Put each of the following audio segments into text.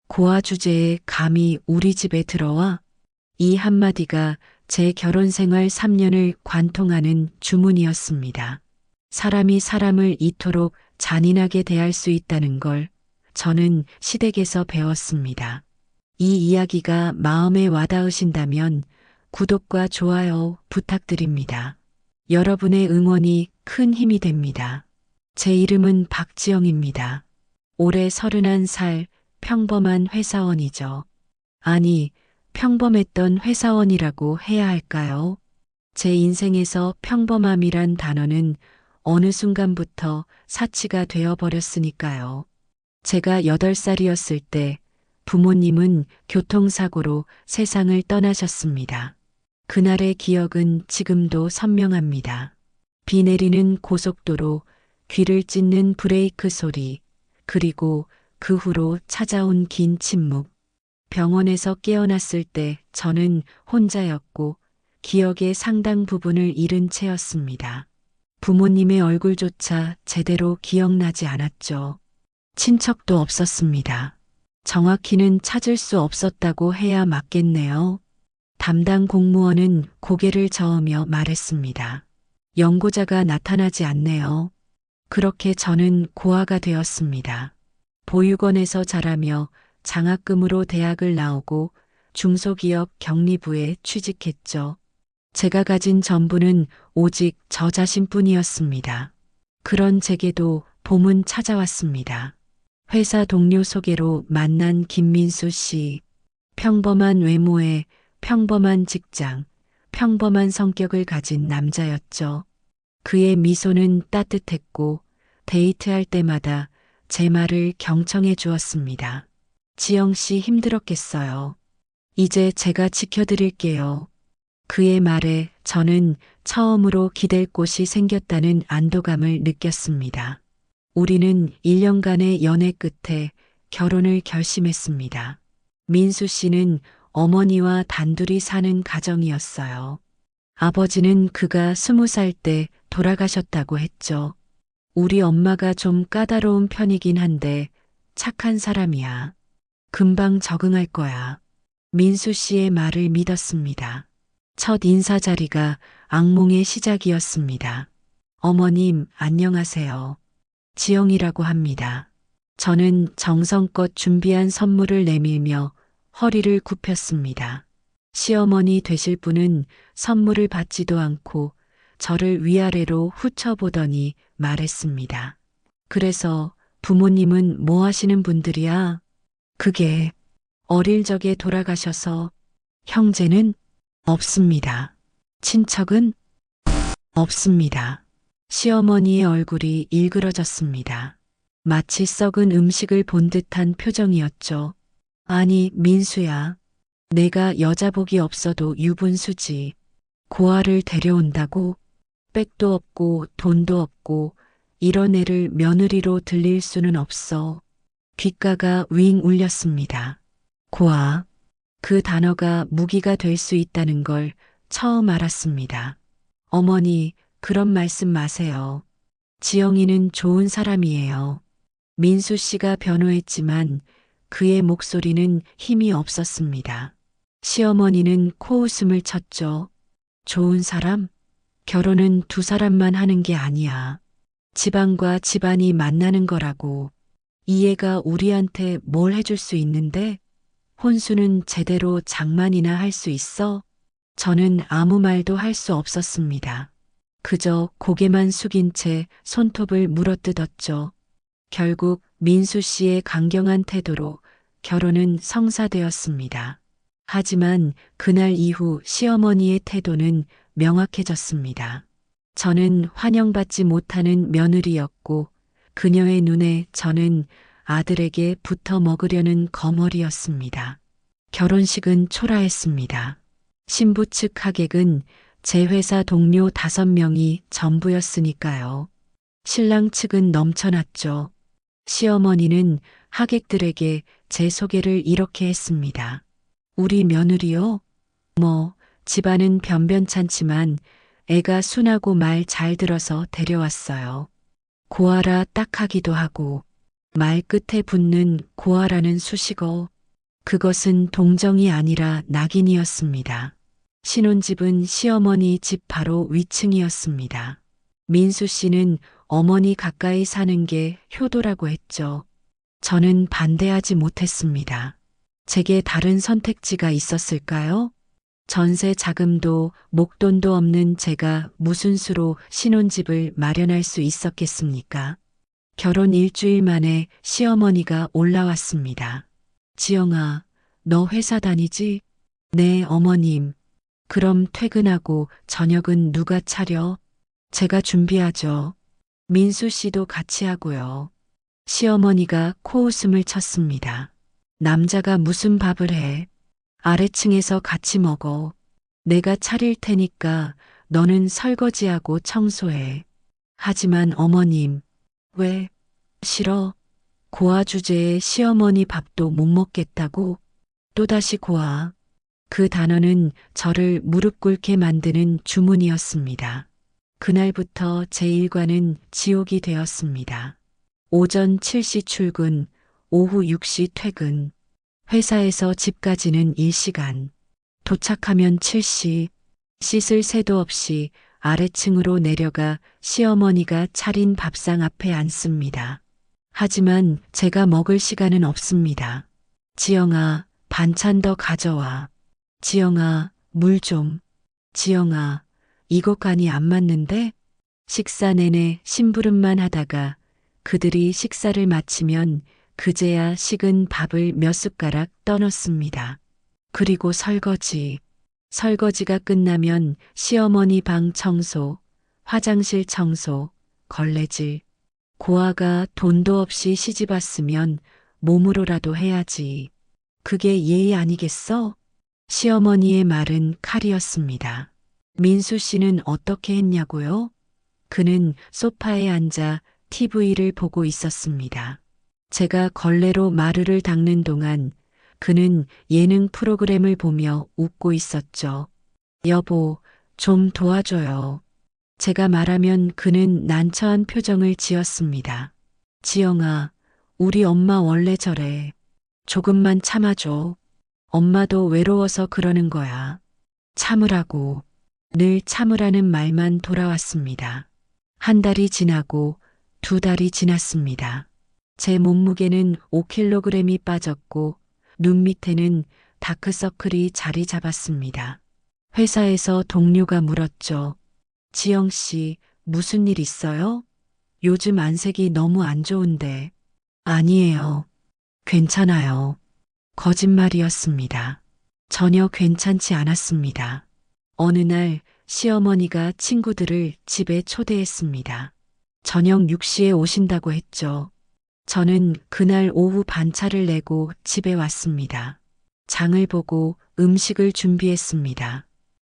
고아 주제에 감히 우리 집에 들어와? 이 한마디가 제 결혼 생활 3년을 관통하는 주문이었습니다. 사람이 사람을 이토록 잔인하게 대할 수 있다는 걸 저는 시댁에서 배웠습니다. 이 이야기가 마음에 와닿으신다면 구독과 좋아요 부탁드립니다. 여러분의 응원이 큰 힘이 됩니다. 제 이름은 박지영입니다. 올해 31살 평범한 회사원이죠. 아니, 평범했던 회사원이라고 해야 할까요? 제 인생에서 평범함이란 단어는 어느 순간부터 사치가 되어버렸으니까요. 제가 8살이었을 때 부모님은 교통사고로 세상을 떠나셨습니다. 그날의 기억은 지금도 선명합니다. 비 내리는 고속도로, 귀를 찢는 브레이크 소리, 그리고 그 후로 찾아온 긴 침묵. 병원에서 깨어났을 때 저는 혼자였고 기억의 상당 부분을 잃은 채였습니다. 부모님의 얼굴조차 제대로 기억나지 않았죠. 친척도 없었습니다. 정확히는 찾을 수 없었다고 해야 맞겠네요. 담당 공무원은 고개를 저으며 말했습니다. 연고자가 나타나지 않네요. 그렇게 저는 고아가 되었습니다. 보육원에서 자라며 장학금으로 대학을 나오고 중소기업 격리부에 취직했죠. 제가 가진 전부는 오직 저 자신뿐이었습니다. 그런 제게도 봄은 찾아왔습니다. 회사 동료 소개로 만난 김민수 씨. 평범한 외모에 평범한 직장, 평범한 성격을 가진 남자였죠. 그의 미소는 따뜻했고 데이트할 때마다 제 말을 경청해 주었습니다. 지영 씨 힘들었겠어요. 이제 제가 지켜드릴게요. 그의 말에 저는 처음으로 기댈 곳이 생겼다는 안도감을 느꼈습니다. 우리는 1년간의 연애 끝에 결혼을 결심했습니다. 민수 씨는 어머니와 단둘이 사는 가정이었어요. 아버지는 그가 20살 때 돌아가셨다고 했죠. 우리 엄마가 좀 까다로운 편이긴 한데 착한 사람이야. 금방 적응할 거야. 민수 씨의 말을 믿었습니다. 첫 인사 자리가 악몽의 시작이었습니다. 어머님, 안녕하세요. 지영이라고 합니다. 저는 정성껏 준비한 선물을 내밀며 허리를 굽혔습니다. 시어머니 되실 분은 선물을 받지도 않고 저를 위아래로 훑어보더니 말했습니다. 그래서 부모님은 뭐 하시는 분들이야? 그게 어릴 적에 돌아가셔서 형제는 없습니다. 친척은 없습니다. 시어머니의 얼굴이 일그러졌습니다. 마치 썩은 음식을 본 듯한 표정이었죠. 아니, 민수야. 내가 여자복이 없어도 유분수지. 고아를 데려온다고? 백도 없고 돈도 없고 이런 애를 며느리로 들릴 수는 없어. 귓가가 윙 울렸습니다. 고아. 그 단어가 무기가 될 수 있다는 걸 처음 알았습니다. 어머니, 그런 말씀 마세요. 지영이는 좋은 사람이에요. 민수 씨가 변호했지만 그의 목소리는 힘이 없었습니다. 시어머니는 코웃음을 쳤죠. 좋은 사람? 결혼은 두 사람만 하는 게 아니야. 집안과 집안이 만나는 거라고. 이 애가 우리한테 뭘 해줄 수 있는데? 혼수는 제대로 장만이나 할 수 있어? 저는 아무 말도 할 수 없었습니다. 그저 고개만 숙인 채 손톱을 물어뜯었죠. 결국 민수 씨의 강경한 태도로 결혼은 성사되었습니다. 하지만 그날 이후 시어머니의 태도는 명확해졌습니다. 저는 환영받지 못하는 며느리였고 그녀의 눈에 저는 아들에게 붙어 먹으려는 거머리였습니다. 결혼식은 초라했습니다. 신부 측 하객은 제 회사 동료 5명이 전부였으니까요. 신랑 측은 넘쳐났죠. 시어머니는 하객들에게 제 소개를 이렇게 했습니다. 우리 며느리요? 뭐, 집안은 변변찮지만 애가 순하고 말 잘 들어서 데려왔어요. 고아라 딱 하기도 하고 말 끝에 붙는 고아라는 수식어. 그것은 동정이 아니라 낙인이었습니다. 신혼집은 시어머니 집 바로 위층이었습니다. 민수 씨는 어머니 가까이 사는 게 효도라고 했죠. 저는 반대하지 못했습니다. 제게 다른 선택지가 있었을까요? 전세 자금도 목돈도 없는 제가 무슨 수로 신혼집을 마련할 수 있었겠습니까? 결혼 일주일 만에 시어머니가 올라왔습니다. 지영아, 너 회사 다니지? 네, 어머님. 그럼 퇴근하고 저녁은 누가 차려? 제가 준비하죠. 민수 씨도 같이 하고요. 시어머니가 코웃음을 쳤습니다. 남자가 무슨 밥을 해? 아래층에서 같이 먹어. 내가 차릴 테니까 너는 설거지하고 청소해. 하지만 어머님, 왜? 싫어? 고아 주제에 시어머니 밥도 못 먹겠다고? 또다시 고아. 그 단어는 저를 무릎 꿇게 만드는 주문이었습니다. 그날부터 제 일과는 지옥이 되었습니다. 오전 7시 출근, 오후 6시 퇴근. 회사에서 집까지는 1시간. 도착하면 7시. 씻을 새도 없이 아래층으로 내려가 시어머니가 차린 밥상 앞에 앉습니다. 하지만 제가 먹을 시간은 없습니다. 지영아, 반찬 더 가져와. 지영아, 물 좀. 지영아, 이거 간이 안 맞는데? 식사 내내 심부름만 하다가 그들이 식사를 마치면 그제야 식은 밥을 몇 숟가락 떠넣습니다. 그리고 설거지. 설거지가 끝나면 시어머니 방 청소, 화장실 청소, 걸레질. 고아가 돈도 없이 시집 왔으면 몸으로라도 해야지. 그게 예의 아니겠어? 시어머니의 말은 칼이었습니다. 민수 씨는 어떻게 했냐고요? 그는 소파에 앉아 TV를 보고 있었습니다. 제가 걸레로 마루를 닦는 동안 그는 예능 프로그램을 보며 웃고 있었죠. 여보, 좀 도와줘요. 제가 말하면 그는 난처한 표정을 지었습니다. 지영아, 우리 엄마 원래 저래. 조금만 참아줘. 엄마도 외로워서 그러는 거야. 참으라고. 늘 참으라는 말만 돌아왔습니다. 한 달이 지나고 두 달이 지났습니다. 제 몸무게는 5kg이 빠졌고 눈 밑에는 다크서클이 자리 잡았습니다. 회사에서 동료가 물었죠. 지영 씨, 무슨 일 있어요? 요즘 안색이 너무 안 좋은데. 아니에요. 괜찮아요. 거짓말이었습니다. 전혀 괜찮지 않았습니다. 어느 날 시어머니가 친구들을 집에 초대했습니다. 저녁 6시에 오신다고 했죠. 저는 그날 오후 반차를 내고 집에 왔습니다. 장을 보고 음식을 준비했습니다.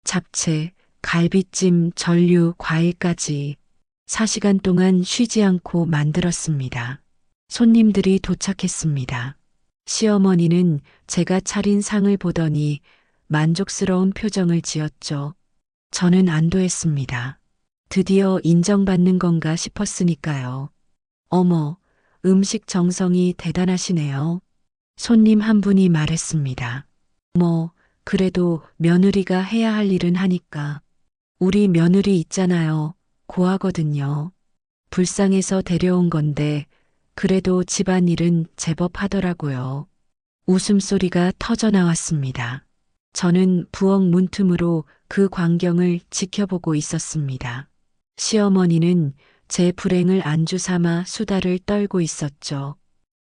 잡채, 갈비찜, 전류, 과일까지 4시간 동안 쉬지 않고 만들었습니다. 손님들이 도착했습니다. 시어머니는 제가 차린 상을 보더니 만족스러운 표정을 지었죠. 저는 안도했습니다. 드디어 인정받는 건가 싶었으니까요. 어머, 음식 정성이 대단하시네요. 손님 한 분이 말했습니다. 그래도 며느리가 해야 할 일은 하니까. 우리 며느리 있잖아요. 고하거든요. 불쌍해서 데려온 건데 그래도 집안일은 제법 하더라고요. 웃음소리가 터져 나왔습니다. 저는 부엌 문틈으로 그 광경을 지켜보고 있었습니다. 시어머니는 제 불행을 안주 삼아 수다를 떨고 있었죠.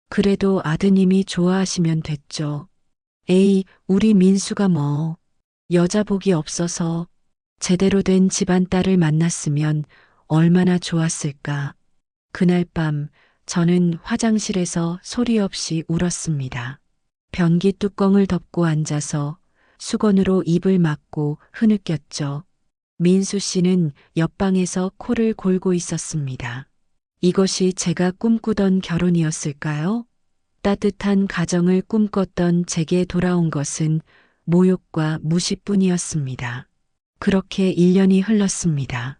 그래도 아드님이 좋아하시면 됐죠. 에이, 우리 민수가 뭐 여자 복이 없어서 제대로 된 집안 딸을 만났으면 얼마나 좋았을까. 그날 밤 저는 화장실에서 소리 없이 울었습니다. 변기 뚜껑을 덮고 앉아서 수건으로 입을 막고 흐느꼈죠. 민수 씨는 옆방에서 코를 골고 있었습니다. 이것이 제가 꿈꾸던 결혼이었을까요? 따뜻한 가정을 꿈꿨던 제게 돌아온 것은 모욕과 무시뿐이었습니다. 그렇게 1년이 흘렀습니다.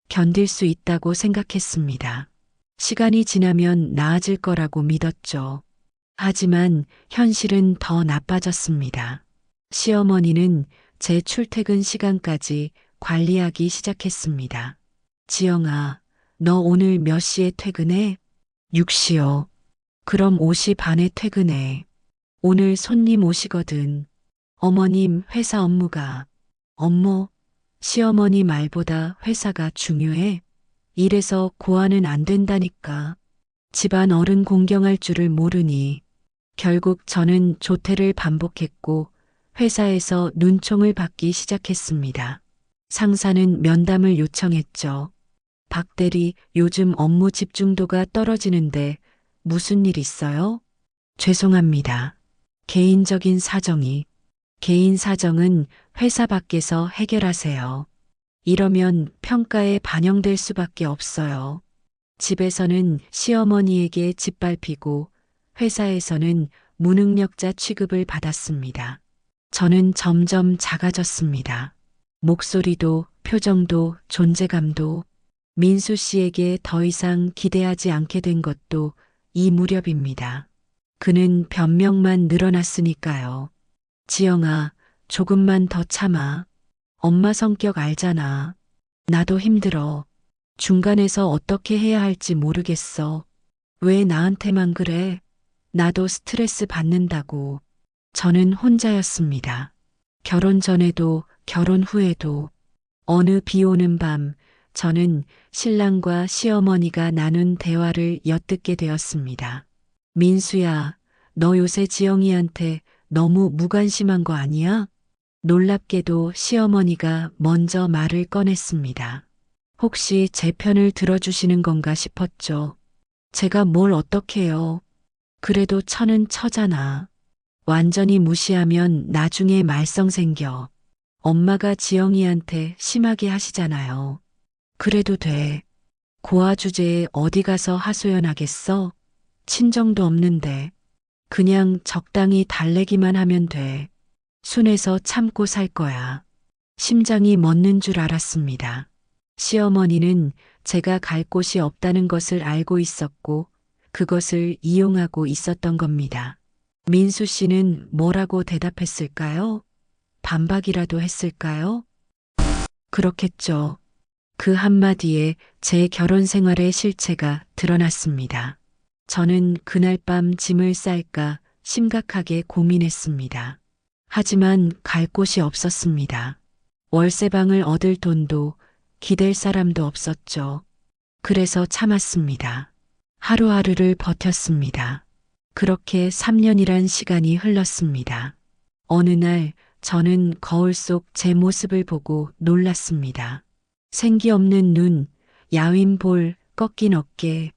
견딜 수 있다고 생각했습니다. 시간이 지나면 나아질 거라고 믿었죠. 하지만 현실은 더 나빠졌습니다. 시어머니는 제 출퇴근 시간까지 관리하기 시작했습니다. 지영아, 너 오늘 몇 시에 퇴근해? 6시요. 그럼 5시 반에 퇴근해. 오늘 손님 오시거든. 어머님 회사 업무가. 업무? 시어머니 말보다 회사가 중요해. 이래서 고아는 안 된다니까. 집안 어른 공경할 줄을 모르니. 결국 저는 조퇴를 반복했고 회사에서 눈총을 받기 시작했습니다. 상사는 면담을 요청했죠. 박 대리, 요즘 업무 집중도가 떨어지는데 무슨 일 있어요? 죄송합니다. 개인적인 사정이. 개인 사정은 회사 밖에서 해결하세요. 이러면 평가에 반영될 수밖에 없어요. 집에서는 시어머니에게 짓밟히고 회사에서는 무능력자 취급을 받았습니다. 저는 점점 작아졌습니다. 목소리도 표정도 존재감도. 민수 씨에게 더 이상 기대하지 않게 된 것도 이 무렵입니다. 그는 변명만 늘어났으니까요. 지영아, 조금만 더 참아. 엄마 성격 알잖아. 나도 힘들어. 중간에서 어떻게 해야 할지 모르겠어. 왜 나한테만 그래? 나도 스트레스 받는다고. 저는 혼자였습니다. 결혼 전에도 결혼 후에도 어느 비 오는 밤 저는 신랑과 시어머니가 나눈 대화를 엿듣게 되었습니다. 민수야, 너 요새 지영이한테 너무 무관심한 거 아니야? 놀랍게도 시어머니가 먼저 말을 꺼냈습니다. 혹시 제 편을 들어주시는 건가 싶었죠. 제가 뭘 어떡해요. 그래도 처는 처잖아. 완전히 무시하면 나중에 말썽 생겨. 엄마가 지영이한테 심하게 하시잖아요. 그래도 돼. 고아 주제에 어디 가서 하소연하겠어? 친정도 없는데. 그냥 적당히 달래기만 하면 돼. 순해서 참고 살 거야. 심장이 멎는 줄 알았습니다. 시어머니는 제가 갈 곳이 없다는 것을 알고 있었고 그것을 이용하고 있었던 겁니다. 민수 씨는 뭐라고 대답했을까요? 반박이라도 했을까요? 그렇겠죠. 그 한마디에 제 결혼 생활의 실체가 드러났습니다. 저는 그날 밤 짐을 쌀까 심각하게 고민했습니다. 하지만 갈 곳이 없었습니다. 월세방을 얻을 돈도 기댈 사람도 없었죠. 그래서 참았습니다. 하루하루를 버텼습니다. 그렇게 3년이란 시간이 흘렀습니다. 어느 날 저는 거울 속 제 모습을 보고 놀랐습니다. 생기 없는 눈, 야윈 볼, 꺾인 어깨.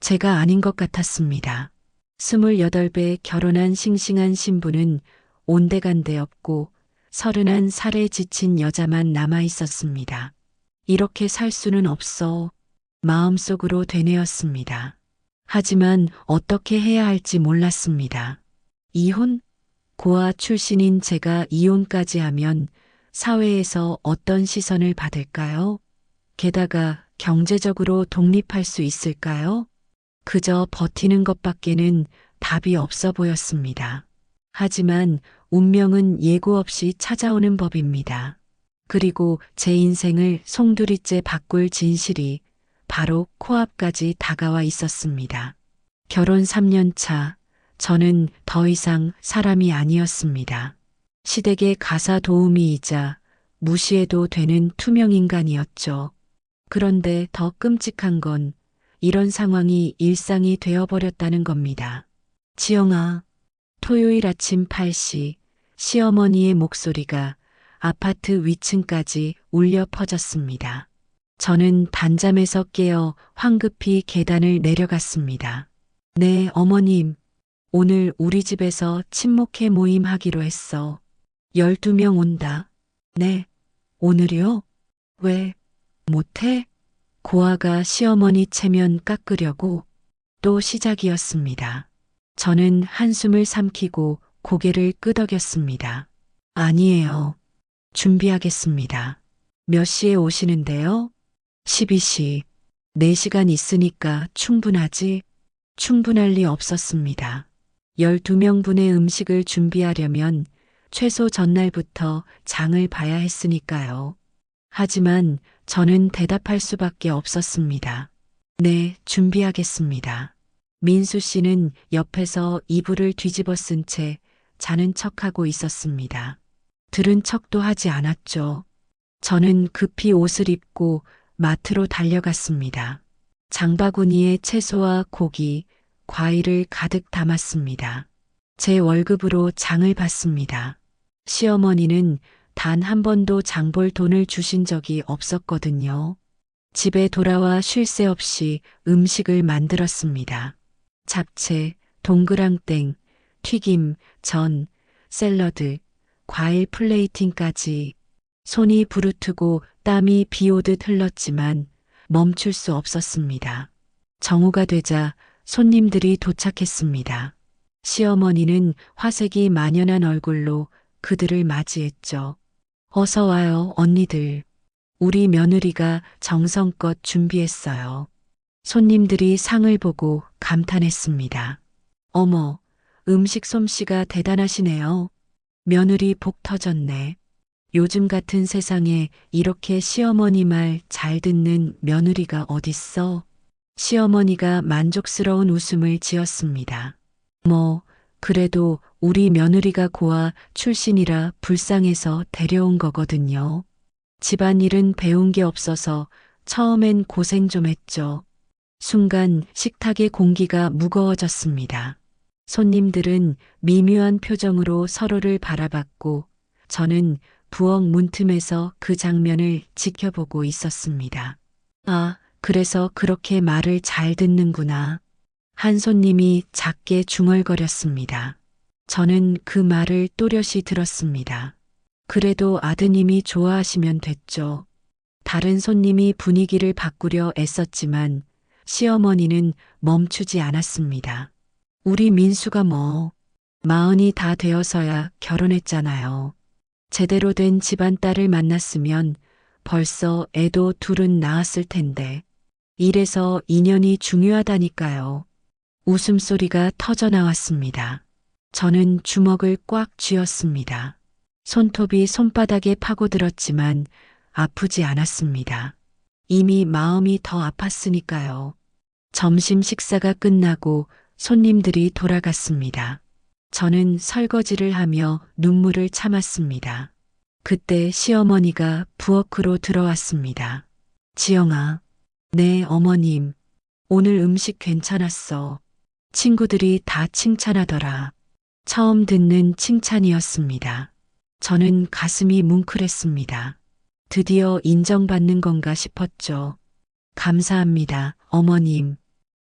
제가 아닌 것 같았습니다. 28배 결혼한 싱싱한 신부는 온데간데 없고 31살에 지친 여자만 남아 있었습니다. 이렇게 살 수는 없어. 마음속으로 되뇌었습니다. 하지만 어떻게 해야 할지 몰랐습니다. 이혼? 고아 출신인 제가 이혼까지 하면 사회에서 어떤 시선을 받을까요? 게다가 경제적으로 독립할 수 있을까요? 그저 버티는 것밖에는 답이 없어 보였습니다. 하지만 운명은 예고 없이 찾아오는 법입니다. 그리고 제 인생을 송두리째 바꿀 진실이 바로 코앞까지 다가와 있었습니다. 결혼 3년 차, 저는 더 이상 사람이 아니었습니다. 시댁의 가사 도우미이자 무시해도 되는 투명인간이었죠. 그런데 더 끔찍한 건 이런 상황이 일상이 되어버렸다는 겁니다. 지영아, 토요일 아침 8시 시어머니의 목소리가 아파트 위층까지 울려 퍼졌습니다. 저는 단잠에서 깨어 황급히 계단을 내려갔습니다. 네, 어머님. 오늘 우리 집에서 친목회 모임 하기로 했어. 12명 온다. 네. 오늘이요? 왜? 못해? 고아가 시어머니 체면 깎으려고 또 시작이었습니다. 저는 한숨을 삼키고 고개를 끄덕였습니다. 아니에요. 준비하겠습니다. 몇 시에 오시는데요? 12시. 4시간 있으니까 충분하지? 충분할 리 없었습니다. 12명분의 음식을 준비하려면 최소 전날부터 장을 봐야 했으니까요. 하지만 저는 대답할 수밖에 없었습니다. 네, 준비하겠습니다. 민수 씨는 옆에서 이불을 뒤집어 쓴 채 자는 척하고 있었습니다. 들은 척도 하지 않았죠. 저는 급히 옷을 입고 마트로 달려갔습니다. 장바구니에 채소와 고기, 과일을 가득 담았습니다. 제 월급으로 장을 봤습니다. 시어머니는 단 한 번도 장볼 돈을 주신 적이 없었거든요. 집에 돌아와 쉴 새 없이 음식을 만들었습니다. 잡채, 동그랑땡, 튀김, 전, 샐러드, 과일 플레이팅까지 손이 부르트고 땀이 비 오듯 흘렀지만 멈출 수 없었습니다. 정오가 되자 손님들이 도착했습니다. 시어머니는 화색이 만연한 얼굴로 그들을 맞이했죠. 어서 와요, 언니들. 우리 며느리가 정성껏 준비했어요. 손님들이 상을 보고 감탄했습니다. 어머, 음식 솜씨가 대단하시네요. 며느리 복 터졌네. 요즘 같은 세상에 이렇게 시어머니 말 잘 듣는 며느리가 어딨어? 시어머니가 만족스러운 웃음을 지었습니다. 그래도 우리 며느리가 고아 출신이라 불쌍해서 데려온 거거든요. 집안일은 배운 게 없어서 처음엔 고생 좀 했죠. 순간 식탁의 공기가 무거워졌습니다. 손님들은 미묘한 표정으로 서로를 바라봤고 저는 부엌 문틈에서 그 장면을 지켜보고 있었습니다. 아, 그래서 그렇게 말을 잘 듣는구나. 한 손님이 작게 중얼거렸습니다. 저는 그 말을 또렷이 들었습니다. 그래도 아드님이 좋아하시면 됐죠. 다른 손님이 분위기를 바꾸려 애썼지만 시어머니는 멈추지 않았습니다. 우리 민수가 마흔이 다 되어서야 결혼했잖아요. 제대로 된 집안 딸을 만났으면 벌써 애도 둘은 낳았을 텐데. 이래서 인연이 중요하다니까요. 웃음소리가 터져 나왔습니다. 저는 주먹을 꽉 쥐었습니다. 손톱이 손바닥에 파고들었지만 아프지 않았습니다. 이미 마음이 더 아팠으니까요. 점심 식사가 끝나고 손님들이 돌아갔습니다. 저는 설거지를 하며 눈물을 참았습니다. 그때 시어머니가 부엌으로 들어왔습니다. 지영아. 네, 어머님. 오늘 음식 괜찮았어. 친구들이 다 칭찬하더라. 처음 듣는 칭찬이었습니다. 저는 가슴이 뭉클했습니다. 드디어 인정받는 건가 싶었죠. 감사합니다, 어머님.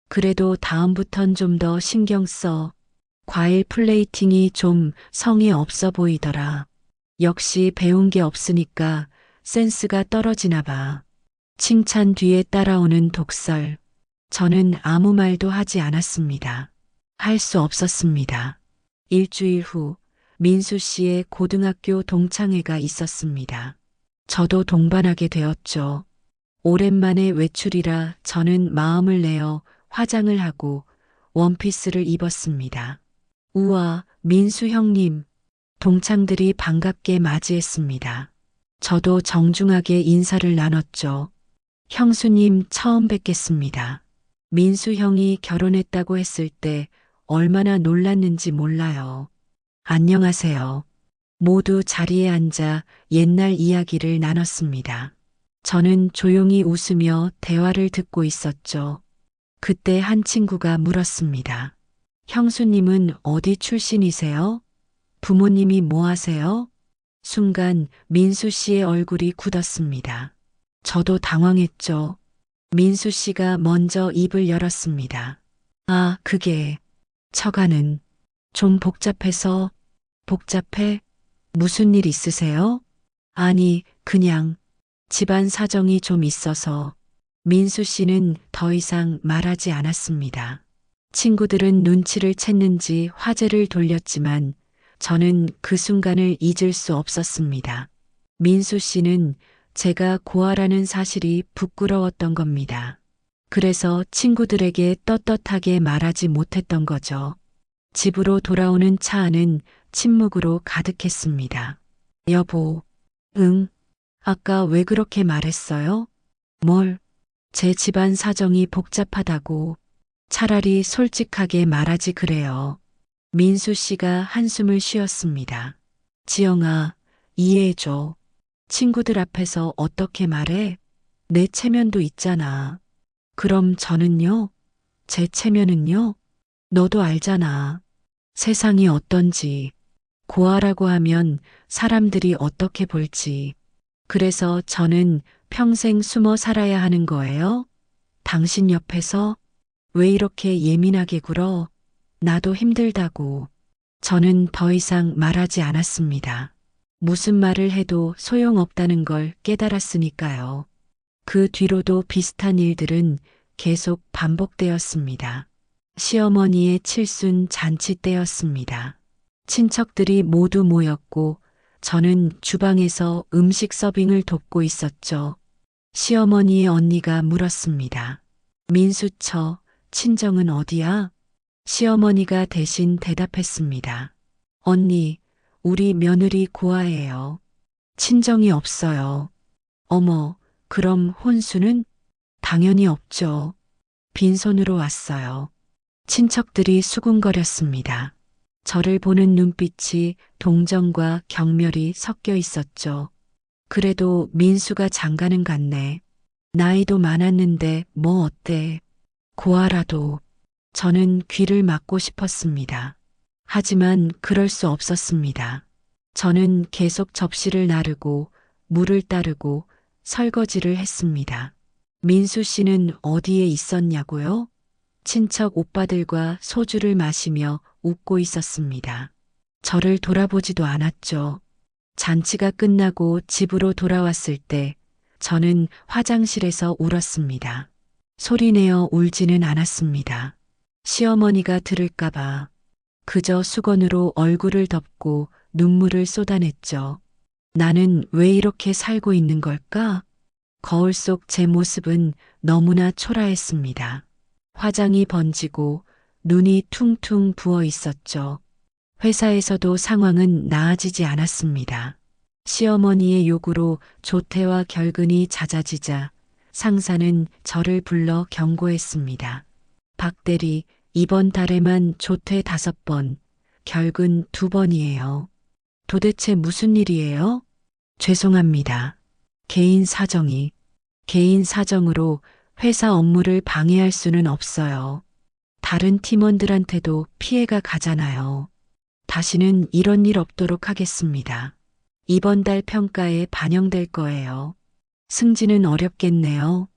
그래도 다음부턴 좀 더 신경 써. 과일 플레이팅이 좀 성의 없어 보이더라. 역시 배운 게 없으니까 센스가 떨어지나 봐. 칭찬 뒤에 따라오는 독설. 저는 아무 말도 하지 않았습니다. 할 수 없었습니다. 일주일 후 민수 씨의 고등학교 동창회가 있었습니다. 저도 동반하게 되었죠. 오랜만에 외출이라 저는 마음을 내어 화장을 하고 원피스를 입었습니다. 우와, 민수 형님. 동창들이 반갑게 맞이했습니다. 저도 정중하게 인사를 나눴죠. 형수님 처음 뵙겠습니다. 민수 형이 결혼했다고 했을 때 얼마나 놀랐는지 몰라요. 안녕하세요. 모두 자리에 앉아 옛날 이야기를 나눴습니다. 저는 조용히 웃으며 대화를 듣고 있었죠. 그때 한 친구가 물었습니다. 형수님은 어디 출신이세요? 부모님이 뭐 하세요? 순간 민수 씨의 얼굴이 굳었습니다. 저도 당황했죠. 민수 씨가 먼저 입을 열었습니다. 아, 그게 처가는 좀 복잡해서. 복잡해? 무슨 일 있으세요? 아니, 그냥 집안 사정이 좀 있어서. 민수 씨는 더 이상 말하지 않았습니다. 친구들은 눈치를 챘는지 화제를 돌렸지만 저는 그 순간을 잊을 수 없었습니다. 민수 씨는 제가 고아라는 사실이 부끄러웠던 겁니다. 그래서 친구들에게 떳떳하게 말하지 못했던 거죠. 집으로 돌아오는 차 안은 침묵으로 가득했습니다. 여보, 응, 아까 왜 그렇게 말했어요? 뭘? 제 집안 사정이 복잡하다고. 차라리 솔직하게 말하지 그래요. 민수 씨가 한숨을 쉬었습니다. 지영아, 이해해줘. 친구들 앞에서 어떻게 말해? 내 체면도 있잖아. 그럼 저는요? 제 체면은요? 너도 알잖아. 세상이 어떤지. 고아라고 하면 사람들이 어떻게 볼지. 그래서 저는 평생 숨어 살아야 하는 거예요? 당신 옆에서 왜 이렇게 예민하게 굴어? 나도 힘들다고. 저는 더 이상 말하지 않았습니다. 무슨 말을 해도 소용없다는 걸 깨달았으니까요. 그 뒤로도 비슷한 일들은 계속 반복되었습니다. 시어머니의 칠순 잔치 때였습니다. 친척들이 모두 모였고 저는 주방에서 음식 서빙을 돕고 있었죠. 시어머니의 언니가 물었습니다. 민수처, 친정은 어디야? 시어머니가 대신 대답했습니다. 언니, 우리 며느리 고아예요. 친정이 없어요. 어머, 그럼 혼수는? 당연히 없죠. 빈손으로 왔어요. 친척들이 수군거렸습니다. 저를 보는 눈빛이 동정과 경멸이 섞여 있었죠. 그래도 민수가 장가는 갔네. 나이도 많았는데 뭐 어때? 고아라도. 저는 귀를 막고 싶었습니다. 하지만 그럴 수 없었습니다. 저는 계속 접시를 나르고 물을 따르고 설거지를 했습니다. 민수 씨는 어디에 있었냐고요? 친척 오빠들과 소주를 마시며 웃고 있었습니다. 저를 돌아보지도 않았죠. 잔치가 끝나고 집으로 돌아왔을 때 저는 화장실에서 울었습니다. 소리내어 울지는 않았습니다. 시어머니가 들을까봐 그저 수건으로 얼굴을 덮고 눈물을 쏟아냈죠. 나는 왜 이렇게 살고 있는 걸까? 거울 속 제 모습은 너무나 초라했습니다. 화장이 번지고 눈이 퉁퉁 부어 있었죠. 회사에서도 상황은 나아지지 않았습니다. 시어머니의 요구로 조퇴와 결근이 잦아지자 상사는 저를 불러 경고했습니다. 박 대리, 이번 달에만 조퇴 5번, 결근 2번이에요. 도대체 무슨 일이에요? 죄송합니다. 개인 사정으로 회사 업무를 방해할 수는 없어요. 다른 팀원들한테도 피해가 가잖아요. 다시는 이런 일 없도록 하겠습니다. 이번 달 평가에 반영될 거예요. 승진은 어렵겠네요.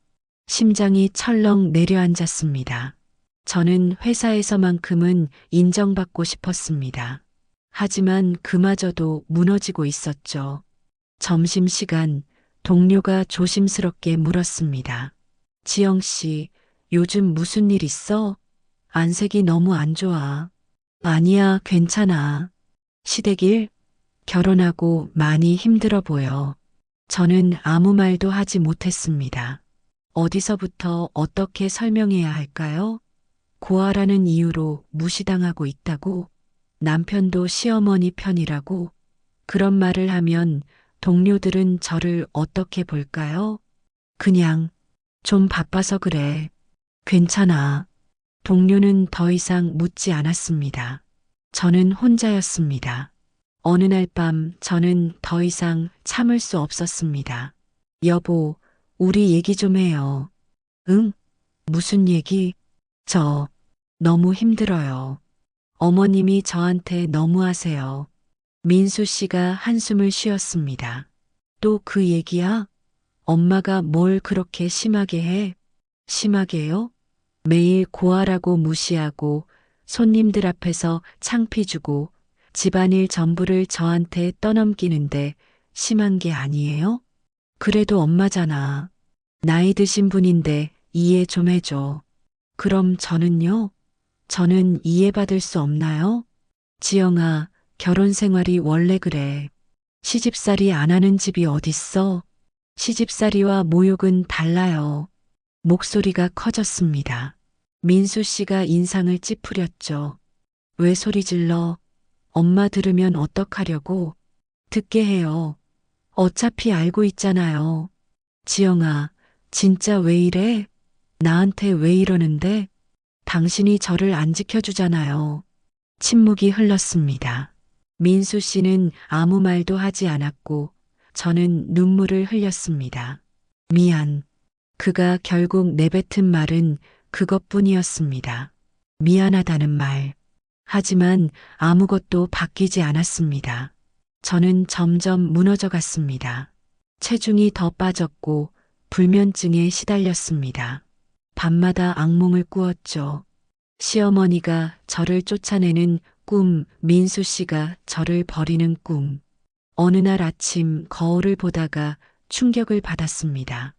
심장이 철렁 내려앉았습니다. 저는 회사에서만큼은 인정받고 싶었습니다. 하지만 그마저도 무너지고 있었죠. 점심시간 동료가 조심스럽게 물었습니다. 지영 씨, 요즘 무슨 일 있어? 안색이 너무 안 좋아. 아니야, 괜찮아. 시댁일? 결혼하고 많이 힘들어 보여. 저는 아무 말도 하지 못했습니다. 어디서부터 어떻게 설명해야 할까요? 고아라는 이유로 무시당하고 있다고, 남편도 시어머니 편이라고, 그런 말을 하면 동료들은 저를 어떻게 볼까요? 그냥 좀 바빠서 그래. 괜찮아. 동료는 더 이상 묻지 않았습니다. 저는 혼자였습니다. 어느 날 밤 저는 더 이상 참을 수 없었습니다. 여보, 우리 얘기 좀 해요. 응? 무슨 얘기? 저 너무 힘들어요. 어머님이 저한테 너무하세요. 민수 씨가 한숨을 쉬었습니다. 또 그 얘기야? 엄마가 뭘 그렇게 심하게 해? 심하게요? 매일 고아라고 무시하고 손님들 앞에서 창피 주고 집안일 전부를 저한테 떠넘기는데 심한 게 아니에요? 그래도 엄마잖아. 나이 드신 분인데 이해 좀 해줘. 그럼 저는요? 저는 이해받을 수 없나요? 지영아, 결혼 생활이 원래 그래. 시집살이 안 하는 집이 어딨어? 시집살이와 모욕은 달라요. 목소리가 커졌습니다. 민수 씨가 인상을 찌푸렸죠. 왜 소리 질러? 엄마 들으면 어떡하려고? 듣게 해요. 어차피 알고 있잖아요. 지영아, 진짜 왜 이래? 나한테 왜 이러는데? 당신이 저를 안 지켜주잖아요. 침묵이 흘렀습니다. 민수 씨는 아무 말도 하지 않았고 저는 눈물을 흘렸습니다. 미안. 그가 결국 내뱉은 말은 그것뿐이었습니다. 미안하다는 말. 하지만 아무것도 바뀌지 않았습니다. 저는 점점 무너져 갔습니다. 체중이 더 빠졌고 불면증에 시달렸습니다. 밤마다 악몽을 꾸었죠. 시어머니가 저를 쫓아내는 꿈, 민수 씨가 저를 버리는 꿈. 어느 날 아침 거울을 보다가 충격을 받았습니다.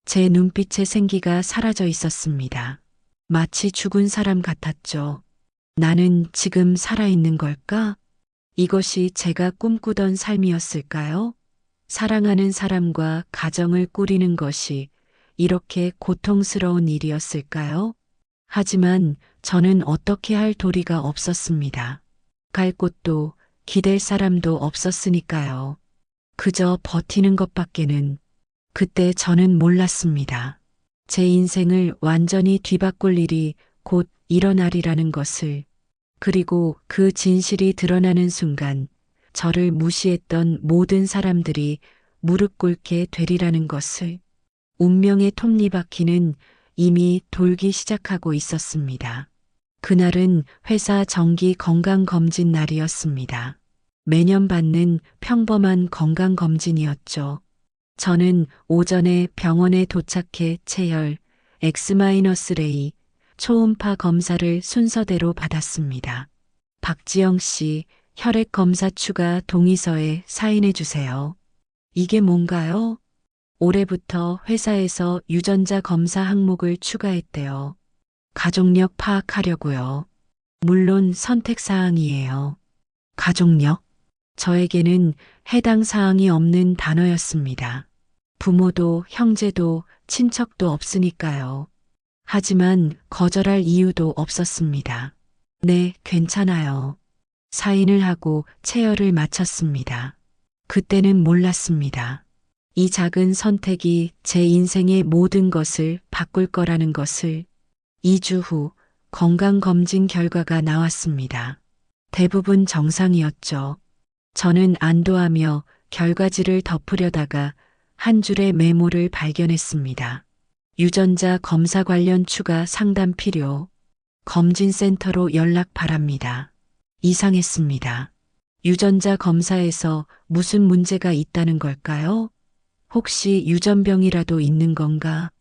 제 눈빛에 생기가 사라져 있었습니다. 마치 죽은 사람 같았죠. 나는 지금 살아있는 걸까? 이것이 제가 꿈꾸던 삶이었을까요? 사랑하는 사람과 가정을 꾸리는 것이 이렇게 고통스러운 일이었을까요? 하지만 저는 어떻게 할 도리가 없었습니다. 갈 곳도 기댈 사람도 없었으니까요. 그저 버티는 것밖에는 그때 저는 몰랐습니다. 제 인생을 완전히 뒤바꿀 일이 곧 일어나리라는 것을, 그리고 그 진실이 드러나는 순간 저를 무시했던 모든 사람들이 무릎 꿇게 되리라는 것을. 운명의 톱니바퀴는 이미 돌기 시작하고 있었습니다. 그날은 회사 정기 건강검진 날이었습니다. 매년 받는 평범한 건강검진이었죠. 저는 오전에 병원에 도착해 체열, X-레이, 초음파 검사를 순서대로 받았습니다. 박지영 씨, 혈액 검사 추가 동의서에 사인해 주세요. 이게 뭔가요? 올해부터 회사에서 유전자 검사 항목을 추가했대요. 가족력 파악하려고요. 물론 선택사항이에요. 가족력? 저에게는 해당 사항이 없는 단어였습니다. 부모도 형제도 친척도 없으니까요. 하지만 거절할 이유도 없었습니다. 네, 괜찮아요. 사인을 하고 체열을 마쳤습니다. 그때는 몰랐습니다. 이 작은 선택이 제 인생의 모든 것을 바꿀 거라는 것을. 2주 후 건강검진 결과가 나왔습니다. 대부분 정상이었죠. 저는 안도하며 결과지를 덮으려다가 한 줄의 메모를 발견했습니다. 유전자 검사 관련 추가 상담 필요. 검진센터로 연락 바랍니다. 이상했습니다. 유전자 검사에서 무슨 문제가 있다는 걸까요? 혹시 유전병이라도 있는 건가?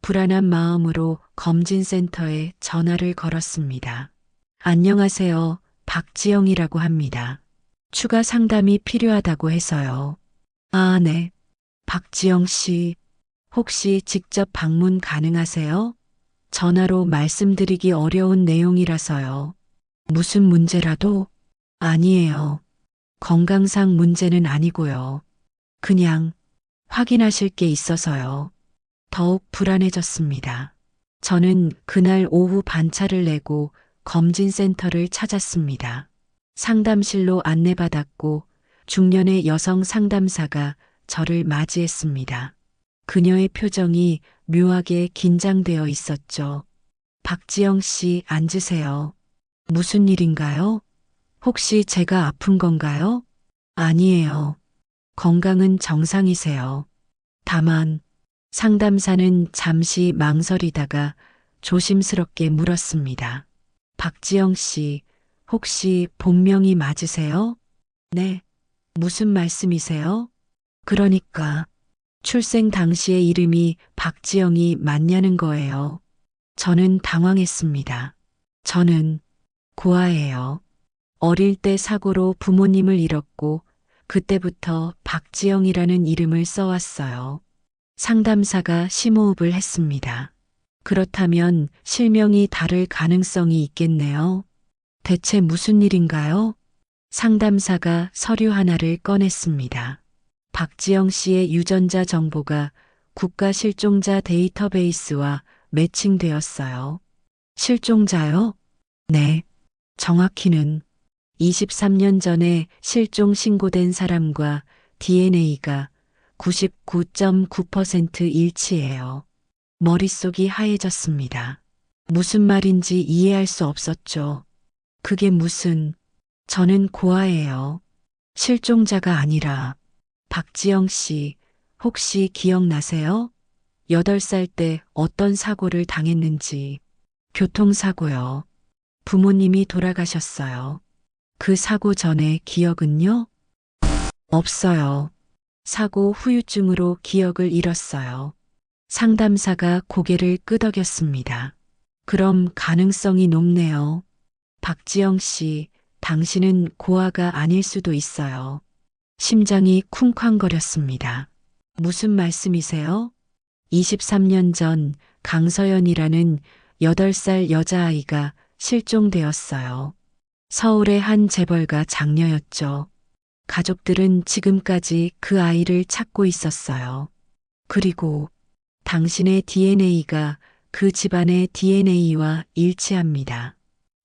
불안한 마음으로 검진센터에 전화를 걸었습니다. 안녕하세요. 박지영이라고 합니다. 추가 상담이 필요하다고 해서요. 아, 네. 박지영 씨, 혹시 직접 방문 가능하세요? 전화로 말씀드리기 어려운 내용이라서요. 무슨 문제라도? 아니에요. 건강상 문제는 아니고요. 그냥 확인하실 게 있어서요. 더욱 불안해졌습니다. 저는 그날 오후 반차를 내고 검진센터를 찾았습니다. 상담실로 안내받았고 중년의 여성 상담사가 저를 맞이했습니다. 그녀의 표정이 묘하게 긴장되어 있었죠. 박지영 씨, 앉으세요. 무슨 일인가요? 혹시 제가 아픈 건가요? 아니에요. 건강은 정상이세요. 다만 상담사는 잠시 망설이다가 조심스럽게 물었습니다. 박지영 씨, 혹시 본명이 맞으세요? 네. 무슨 말씀이세요? 그러니까 출생 당시의 이름이 박지영이 맞냐는 거예요. 저는 당황했습니다. 저는 고아예요. 어릴 때 사고로 부모님을 잃었고 그때부터 박지영이라는 이름을 써왔어요. 상담사가 심호흡을 했습니다. 그렇다면 실명이 다를 가능성이 있겠네요. 대체 무슨 일인가요? 상담사가 서류 하나를 꺼냈습니다. 박지영 씨의 유전자 정보가 국가 실종자 데이터베이스와 매칭되었어요. 실종자요? 네. 정확히는 23년 전에 실종 신고된 사람과 DNA가 99.9% 일치해요. 머릿속이 하얘졌습니다. 무슨 말인지 이해할 수 없었죠. 그게 무슨, 저는 고아예요. 실종자가 아니라. 박지영 씨, 혹시 기억나세요? 8살 때 어떤 사고를 당했는지. 교통사고요. 부모님이 돌아가셨어요. 그 사고 전에 기억은요? 없어요. 사고 후유증으로 기억을 잃었어요. 상담사가 고개를 끄덕였습니다. 그럼 가능성이 높네요. 박지영 씨, 당신은 고아가 아닐 수도 있어요. 심장이 쿵쾅거렸습니다. 무슨 말씀이세요? 23년 전 강서연이라는 8살 여자아이가 실종되었어요. 서울의 한 재벌가 장녀였죠. 가족들은 지금까지 그 아이를 찾고 있었어요. 그리고 당신의 DNA가 그 집안의 DNA와 일치합니다.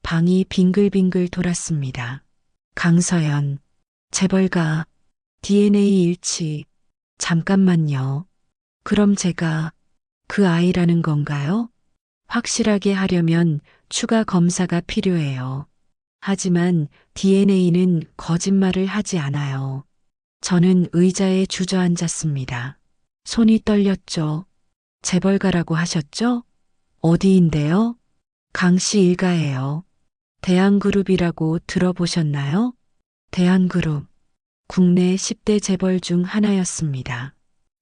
방이 빙글빙글 돌았습니다. 강서연, 재벌가, DNA 일치. 잠깐만요. 그럼 제가 그 아이라는 건가요? 확실하게 하려면 추가 검사가 필요해요. 하지만 DNA는 거짓말을 하지 않아요. 저는 의자에 주저앉았습니다. 손이 떨렸죠. 재벌가라고 하셨죠? 어디인데요? 강씨 일가예요. 대한그룹이라고 들어보셨나요? 대한그룹. 국내 10대 재벌 중 하나였습니다.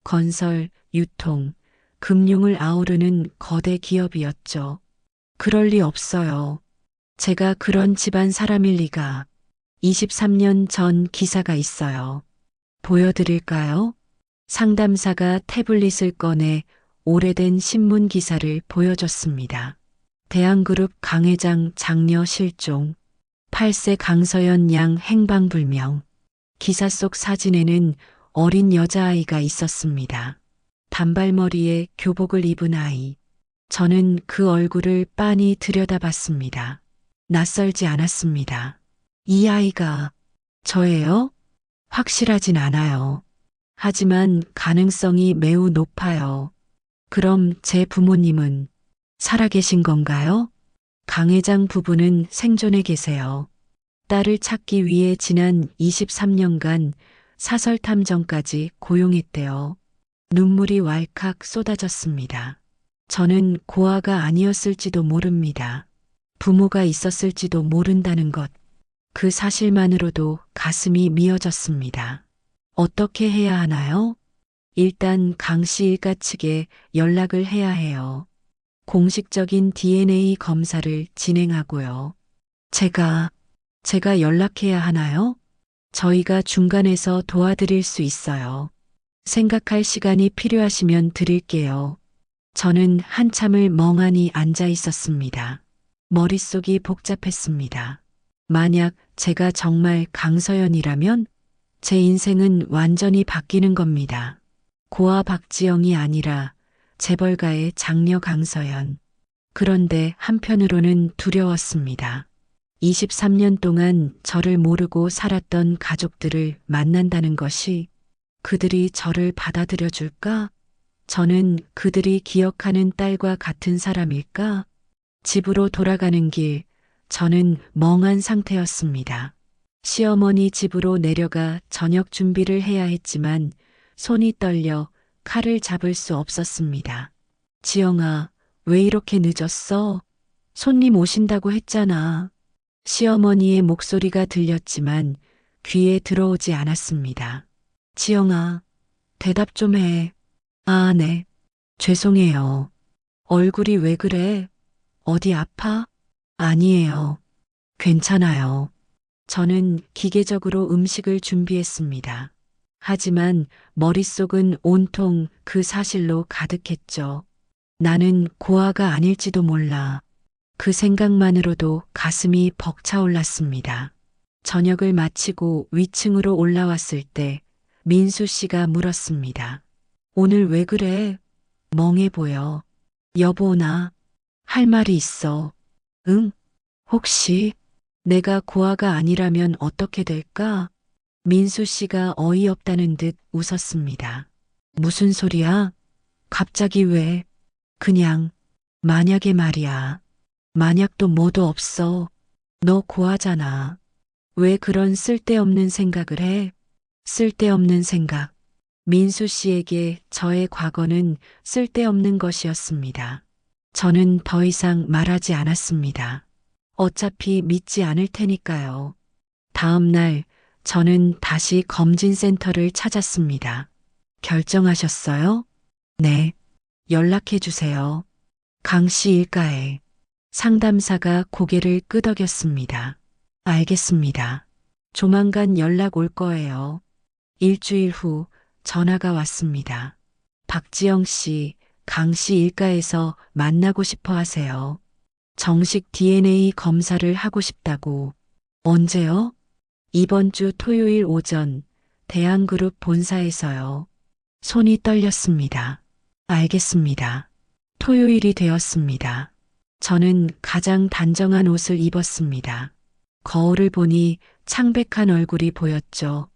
건설, 유통, 금융을 아우르는 거대 기업이었죠. 그럴 리 없어요. 제가 그런 집안 사람일 리가. 23년 전 기사가 있어요. 보여드릴까요? 상담사가 태블릿을 꺼내 오래된 신문 기사를 보여줬습니다. 대한그룹 강 회장 장녀 실종, 8세 강서연 양 행방불명. 기사 속 사진에는 어린 여자아이가 있었습니다. 단발머리에 교복을 입은 아이. 저는 그 얼굴을 빤히 들여다봤습니다. 낯설지 않았습니다. 이 아이가 저예요? 확실하진 않아요. 하지만 가능성이 매우 높아요. 그럼 제 부모님은 살아계신 건가요? 강 회장 부부는 생존해 계세요. 딸을 찾기 위해 지난 23년간 사설 탐정까지 고용했대요. 눈물이 왈칵 쏟아졌습니다. 저는 고아가 아니었을지도 모릅니다. 부모가 있었을지도 모른다는 것. 그 사실만으로도 가슴이 미어졌습니다. 어떻게 해야 하나요? 일단 강씨 일가 측에 연락을 해야 해요. 공식적인 DNA 검사를 진행하고요. 제가 연락해야 하나요? 저희가 중간에서 도와드릴 수 있어요. 생각할 시간이 필요하시면 드릴게요. 저는 한참을 멍하니 앉아 있었습니다. 머릿속이 복잡했습니다. 만약 제가 정말 강서연이라면 제 인생은 완전히 바뀌는 겁니다. 고아 박지영이 아니라 재벌가의 장녀 강서연. 그런데 한편으로는 두려웠습니다. 23년 동안 저를 모르고 살았던 가족들을 만난다는 것이 그들이 저를 받아들여 줄까? 저는 그들이 기억하는 딸과 같은 사람일까? 집으로 돌아가는 길, 저는 멍한 상태였습니다. 시어머니 집으로 내려가 저녁 준비를 해야 했지만 손이 떨려 칼을 잡을 수 없었습니다. 지영아, 왜 이렇게 늦었어? 손님 오신다고 했잖아. 시어머니의 목소리가 들렸지만 귀에 들어오지 않았습니다. 지영아, 대답 좀 해. 아, 네. 죄송해요. 얼굴이 왜 그래? 어디 아파? 아니에요. 괜찮아요. 저는 기계적으로 음식을 준비했습니다. 하지만 머릿속은 온통 그 사실로 가득했죠. 나는 고아가 아닐지도 몰라. 그 생각만으로도 가슴이 벅차올랐습니다. 저녁을 마치고 위층으로 올라왔을 때 민수 씨가 물었습니다. 오늘 왜 그래? 멍해 보여. 여보, 나 할 말이 있어. 응? 혹시 내가 고아가 아니라면 어떻게 될까? 민수 씨가 어이없다는 듯 웃었습니다. 무슨 소리야? 갑자기 왜? 그냥, 만약에 말이야. 만약도 뭐도 없어. 너 고아잖아. 왜 그런 쓸데없는 생각을 해? 쓸데없는 생각. 민수 씨에게 저의 과거는 쓸데없는 것이었습니다. 저는 더 이상 말하지 않았습니다. 어차피 믿지 않을 테니까요. 다음 날 저는 다시 검진센터를 찾았습니다. 결정하셨어요? 네. 연락해 주세요. 강씨 일가에 상담사가 고개를 끄덕였습니다. 알겠습니다. 조만간 연락 올 거예요. 일주일 후 전화가 왔습니다. 박지영 씨, 강씨 일가에서 만나고 싶어 하세요. 정식 DNA 검사를 하고 싶다고. 언제요? 이번 주 토요일 오전 대한그룹 본사에서요. 손이 떨렸습니다. 알겠습니다. 토요일이 되었습니다. 저는 가장 단정한 옷을 입었습니다. 거울을 보니 창백한 얼굴이 보였죠.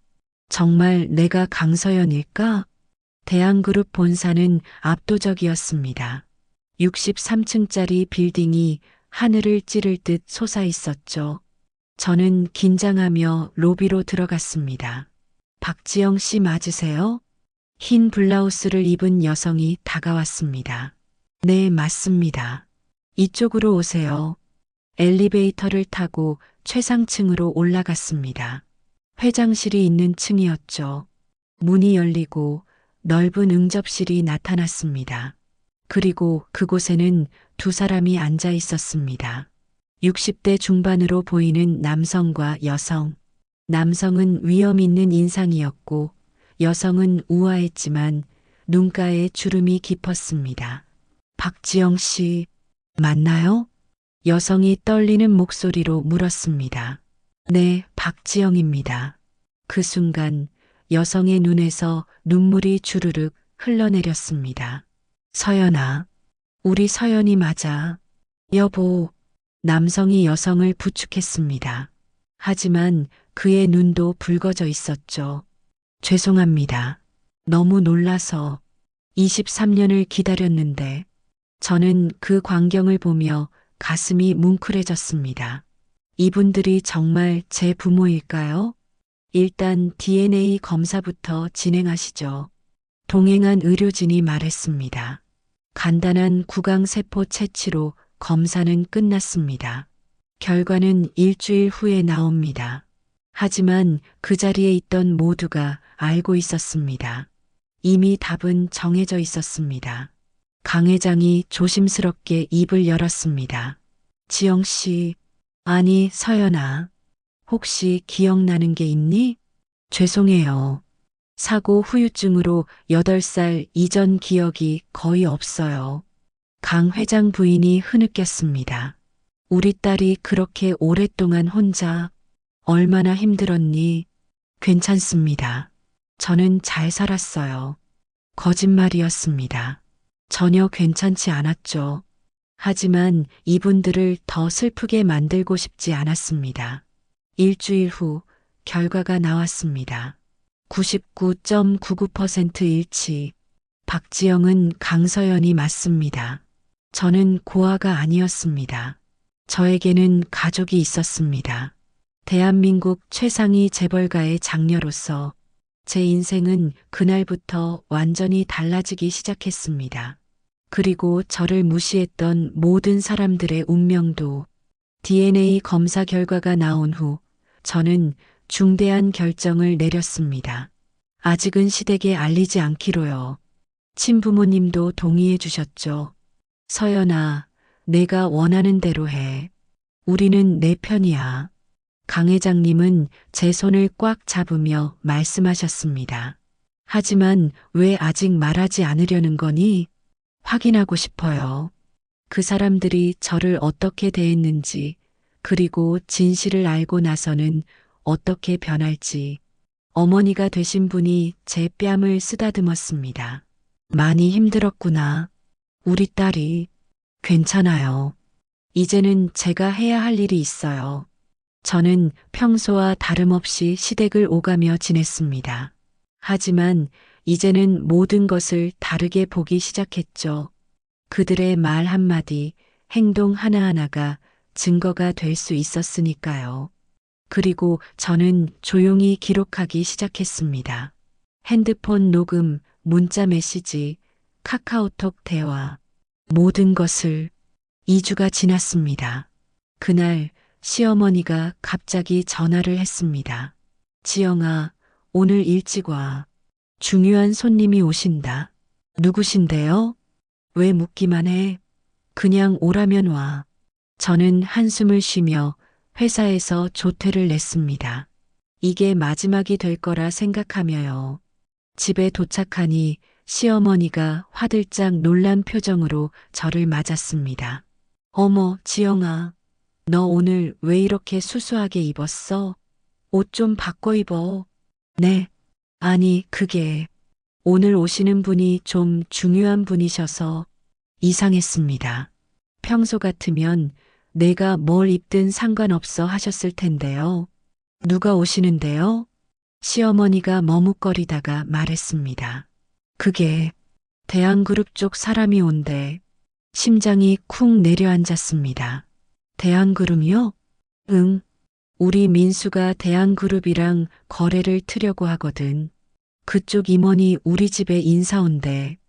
정말 내가 강서연일까? 대한그룹 본사는 압도적이었습니다. 63층짜리 빌딩이 하늘을 찌를 듯 솟아 있었죠. 저는 긴장하며 로비로 들어갔습니다. 박지영 씨 맞으세요? 흰 블라우스를 입은 여성이 다가왔습니다. 네, 맞습니다. 이쪽으로 오세요. 엘리베이터를 타고 최상층으로 올라갔습니다. 회장실이 있는 층이었죠. 문이 열리고 넓은 응접실이 나타났습니다. 그리고 그곳에는 두 사람이 앉아 있었습니다. 60대 중반으로 보이는 남성과 여성. 남성은 위험 있는 인상이었고 여성은 우아했지만 눈가에 주름이 깊었습니다. 박지영 씨, 맞나요? 여성이 떨리는 목소리로 물었습니다. 네, 박지영입니다. 그 순간 여성의 눈에서 눈물이 주르륵 흘러내렸습니다. 서연아, 우리 서연이 맞아. 여보, 남성이 여성을 부축했습니다. 하지만 그의 눈도 붉어져 있었죠. 죄송합니다. 너무 놀라서 23년을 기다렸는데 저는 그 광경을 보며 가슴이 뭉클해졌습니다. 이분들이 정말 제 부모일까요? 일단 DNA 검사부터 진행하시죠. 동행한 의료진이 말했습니다. 간단한 구강세포 채취로 검사는 끝났습니다. 결과는 일주일 후에 나옵니다. 하지만 그 자리에 있던 모두가 알고 있었습니다. 이미 답은 정해져 있었습니다. 강 회장이 조심스럽게 입을 열었습니다. 지영 씨, 아니 서연아, 혹시 기억나는 게 있니? 죄송해요. 사고 후유증으로 8살 이전 기억이 거의 없어요. 강 회장 부인이 흐느꼈습니다. 우리 딸이 그렇게 오랫동안 혼자 얼마나 힘들었니? 괜찮습니다. 저는 잘 살았어요. 거짓말이었습니다. 전혀 괜찮지 않았죠. 하지만 이분들을 더 슬프게 만들고 싶지 않았습니다. 일주일 후 결과가 나왔습니다. 99.99% 일치. 박지영은 강서연이 맞습니다. 저는 고아가 아니었습니다. 저에게는 가족이 있었습니다. 대한민국 최상위 재벌가의 장녀로서 제 인생은 그날부터 완전히 달라지기 시작했습니다. 그리고 저를 무시했던 모든 사람들의 운명도 DNA 검사 결과가 나온 후 저는 중대한 결정을 내렸습니다. 아직은 시댁에 알리지 않기로요. 친부모님도 동의해 주셨죠. 서연아, 내가 원하는 대로 해. 우리는 내 편이야. 강 회장님은 제 손을 꽉 잡으며 말씀하셨습니다. 하지만 왜 아직 말하지 않으려는 거니? 확인하고 싶어요. 그 사람들이 저를 어떻게 대했는지, 그리고 진실을 알고 나서는 어떻게 변할지. 어머니가 되신 분이 제 뺨을 쓰다듬었습니다. 많이 힘들었구나. 우리 딸이. 괜찮아요. 이제는 제가 해야 할 일이 있어요. 저는 평소와 다름없이 시댁을 오가며 지냈습니다. 하지만 이제는 모든 것을 다르게 보기 시작했죠. 그들의 말 한마디, 행동 하나하나가 증거가 될 수 있었으니까요. 그리고 저는 조용히 기록하기 시작했습니다. 핸드폰 녹음, 문자 메시지, 카카오톡 대화, 모든 것을. 2주가 지났습니다. 그날 시어머니가 갑자기 전화를 했습니다. 지영아, 오늘 일찍 와. 중요한 손님이 오신다. 누구신데요? 왜 묻기만 해? 그냥 오라면 와. 저는 한숨을 쉬며 회사에서 조퇴를 냈습니다. 이게 마지막이 될 거라 생각하며요. 집에 도착하니 시어머니가 화들짝 놀란 표정으로 저를 맞았습니다. 어머, 지영아, 너 오늘 왜 이렇게 수수하게 입었어? 옷 좀 바꿔 입어. 네. 아니, 그게 오늘 오시는 분이 좀 중요한 분이셔서 이상했습니다. 평소 같으면 내가 뭘 입든 상관없어 하셨을 텐데요. 누가 오시는데요? 시어머니가 머뭇거리다가 말했습니다. 그게 대한그룹 쪽 사람이 온대. 심장이 쿵 내려앉았습니다. 대한그룹이요? 응. 우리 민수가 대한그룹이랑 거래를 트려고 하거든. 그쪽 임원이 우리 집에 인사 온대.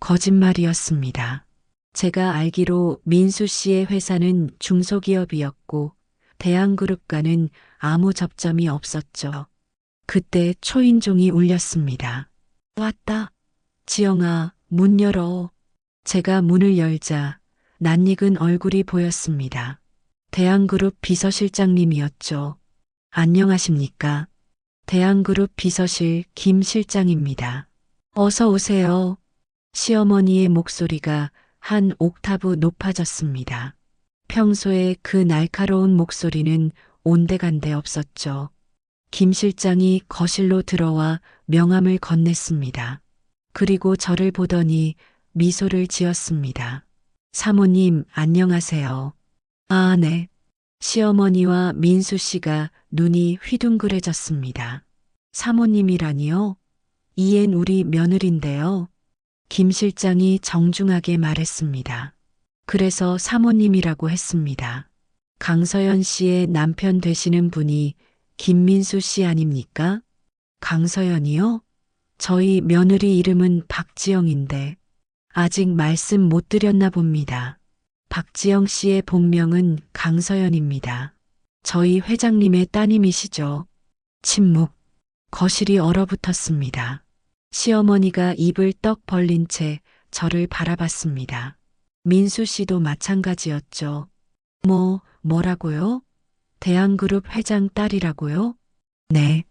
거짓말이었습니다. 제가 알기로 민수 씨의 회사는 중소기업이었고 대한그룹과는 아무 접점이 없었죠. 그때 초인종이 울렸습니다. 왔다. 지영아, 문 열어. 제가 문을 열자 낯익은 얼굴이 보였습니다. 대한그룹 비서실장님이었죠. 안녕하십니까? 대한그룹 비서실 김 실장입니다. 어서 오세요. 시어머니의 목소리가 한 옥타브 높아졌습니다. 평소에 그 날카로운 목소리는 온데간데 없었죠. 김 실장이 거실로 들어와 명함을 건넸습니다. 그리고 저를 보더니 미소를 지었습니다. 사모님, 안녕하세요. 아, 네. 시어머니와 민수 씨가 눈이 휘둥그레졌습니다. 사모님이라니요? 이엔 우리 며느린데요. 김 실장이 정중하게 말했습니다. 그래서 사모님이라고 했습니다. 강서연 씨의 남편 되시는 분이 김민수 씨 아닙니까? 강서연이요? 저희 며느리 이름은 박지영인데 아직 말씀 못 드렸나 봅니다. 박지영 씨의 본명은 강서연입니다. 저희 회장님의 따님이시죠. 침묵. 거실이 얼어붙었습니다. 시어머니가 입을 떡 벌린 채 저를 바라봤습니다. 민수 씨도 마찬가지였죠. 뭐라고요? 대한그룹 회장 딸이라고요? 네.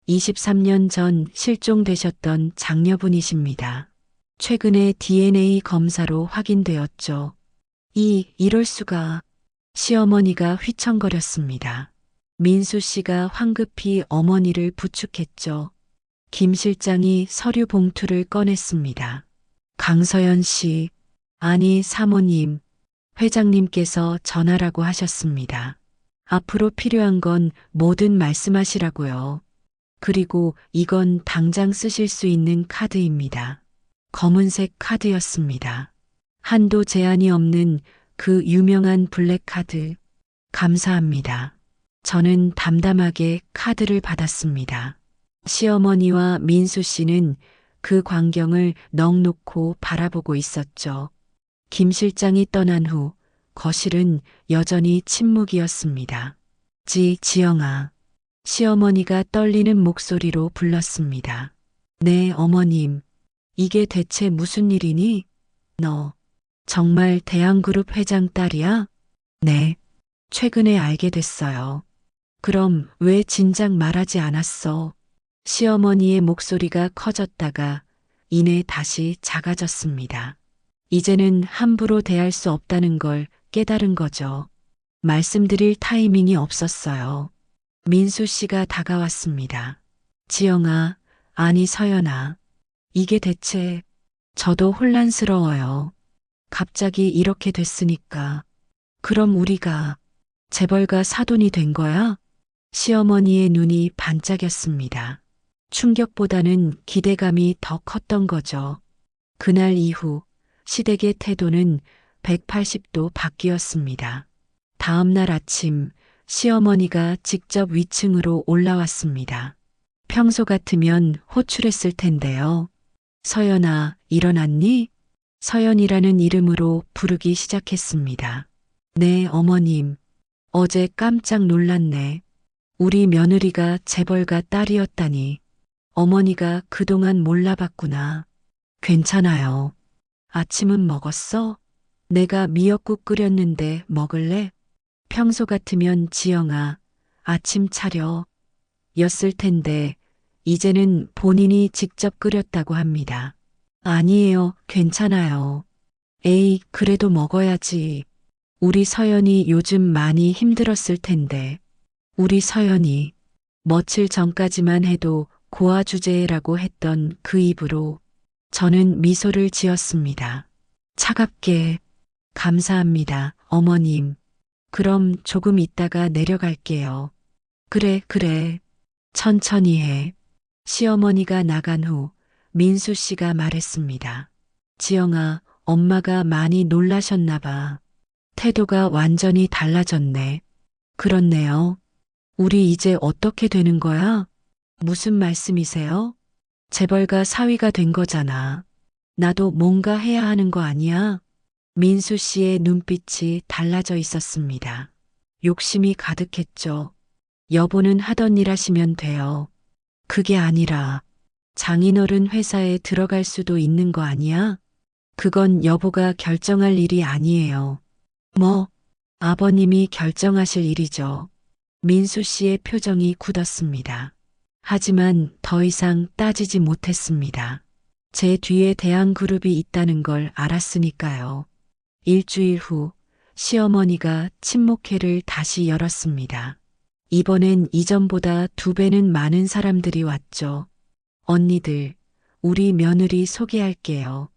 23년 전 실종되셨던 장녀분이십니다. 최근에 DNA 검사로 확인되었죠. 이럴 수가. 시어머니가 휘청거렸습니다. 민수 씨가 황급히 어머니를 부축했죠. 김 실장이 서류 봉투를 꺼냈습니다. 강서연 씨, 아니 사모님, 회장님께서 전화라고 하셨습니다. 앞으로 필요한 건 뭐든 말씀하시라고요. 그리고 이건 당장 쓰실 수 있는 카드입니다. 검은색 카드였습니다. 한도 제한이 없는 그 유명한 블랙카드. 감사합니다. 저는 담담하게 카드를 받았습니다. 시어머니와 민수 씨는 그 광경을 넋 놓고 바라보고 있었죠. 김 실장이 떠난 후 거실은 여전히 침묵이었습니다. 지영아. 시어머니가 떨리는 목소리로 불렀습니다. 네, 어머님. 이게 대체 무슨 일이니? 너 정말 대한그룹 회장 딸이야? 네. 최근에 알게 됐어요. 그럼 왜 진작 말하지 않았어? 시어머니의 목소리가 커졌다가 이내 다시 작아졌습니다. 이제는 함부로 대할 수 없다는 걸 깨달은 거죠. 말씀드릴 타이밍이 없었어요. 민수 씨가 다가왔습니다. 지영아, 아니 서연아. 이게 대체. 저도 혼란스러워요. 갑자기 이렇게 됐으니까. 그럼 우리가 재벌가 사돈이 된 거야? 시어머니의 눈이 반짝였습니다. 충격보다는 기대감이 더 컸던 거죠. 그날 이후 시댁의 태도는 180도 바뀌었습니다. 다음 날 아침 시어머니가 직접 위층으로 올라왔습니다. 평소 같으면 호출했을 텐데요. 서연아, 일어났니? 서연이라는 이름으로 부르기 시작했습니다. 네, 어머님. 어제 깜짝 놀랐네. 우리 며느리가 재벌가 딸이었다니. 어머니가 그동안 몰라봤구나. 괜찮아요. 아침은 먹었어? 내가 미역국 끓였는데 먹을래? 평소 같으면 지영아, 아침 차려. 였을 텐데, 이제는 본인이 직접 끓였다고 합니다. 아니에요, 괜찮아요. 에이, 그래도 먹어야지. 우리 서연이 요즘 많이 힘들었을 텐데. 우리 서연이 며칠 전까지만 해도 고아 주제라고 했던 그 입으로 저는 미소를 지었습니다. 차갑게 감사합니다, 어머님. 그럼 조금 있다가 내려갈게요. 그래, 그래. 천천히 해. 시어머니가 나간 후 민수 씨가 말했습니다. 지영아, 엄마가 많이 놀라셨나 봐. 태도가 완전히 달라졌네. 그렇네요. 우리 이제 어떻게 되는 거야? 무슨 말씀이세요? 재벌가 사위가 된 거잖아. 나도 뭔가 해야 하는 거 아니야? 민수 씨의 눈빛이 달라져 있었습니다. 욕심이 가득했죠. 여보는 하던 일 하시면 돼요. 그게 아니라 장인어른 회사에 들어갈 수도 있는 거 아니야? 그건 여보가 결정할 일이 아니에요. 뭐, 아버님이 결정하실 일이죠. 민수 씨의 표정이 굳었습니다. 하지만 더 이상 따지지 못했습니다. 제 뒤에 대한그룹이 있다는 걸 알았으니까요. 일주일 후 시어머니가 친목회를 다시 열었습니다. 이번엔 이전보다 2배는 많은 사람들이 왔죠. 언니들, 우리 며느리 소개할게요.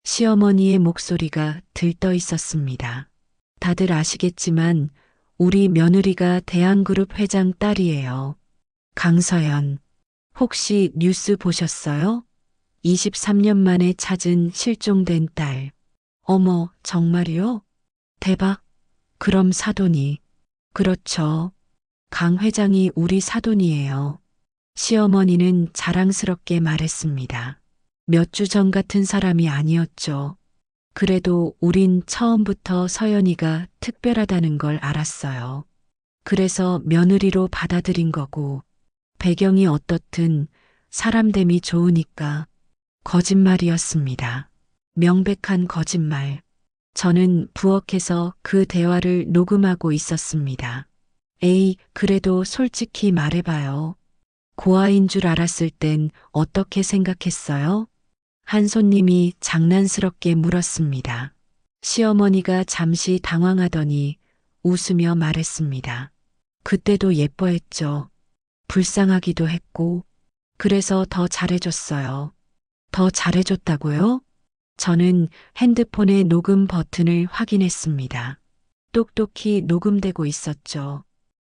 시어머니의 목소리가 들떠 있었습니다. 다들 아시겠지만 우리 며느리가 대한그룹 회장 딸이에요. 강서연. 혹시 뉴스 보셨어요? 23년 만에 찾은 실종된 딸. 어머, 정말이요? 대박. 그럼 사돈이. 그렇죠. 강 회장이 우리 사돈이에요. 시어머니는 자랑스럽게 말했습니다. 몇 주 전 같은 사람이 아니었죠. 그래도 우린 처음부터 서연이가 특별하다는 걸 알았어요. 그래서 며느리로 받아들인 거고, 배경이 어떻든 사람됨이 좋으니까 거짓말이었습니다. 명백한 거짓말. 저는 부엌에서 그 대화를 녹음하고 있었습니다. 에이, 그래도 솔직히 말해봐요. 고아인 줄 알았을 땐 어떻게 생각했어요? 한 손님이 장난스럽게 물었습니다. 시어머니가 잠시 당황하더니 웃으며 말했습니다. 그때도 예뻐했죠. 불쌍하기도 했고, 그래서 더 잘해줬어요. 더 잘해줬다고요? 저는 핸드폰의 녹음 버튼을 확인했습니다. 똑똑히 녹음되고 있었죠.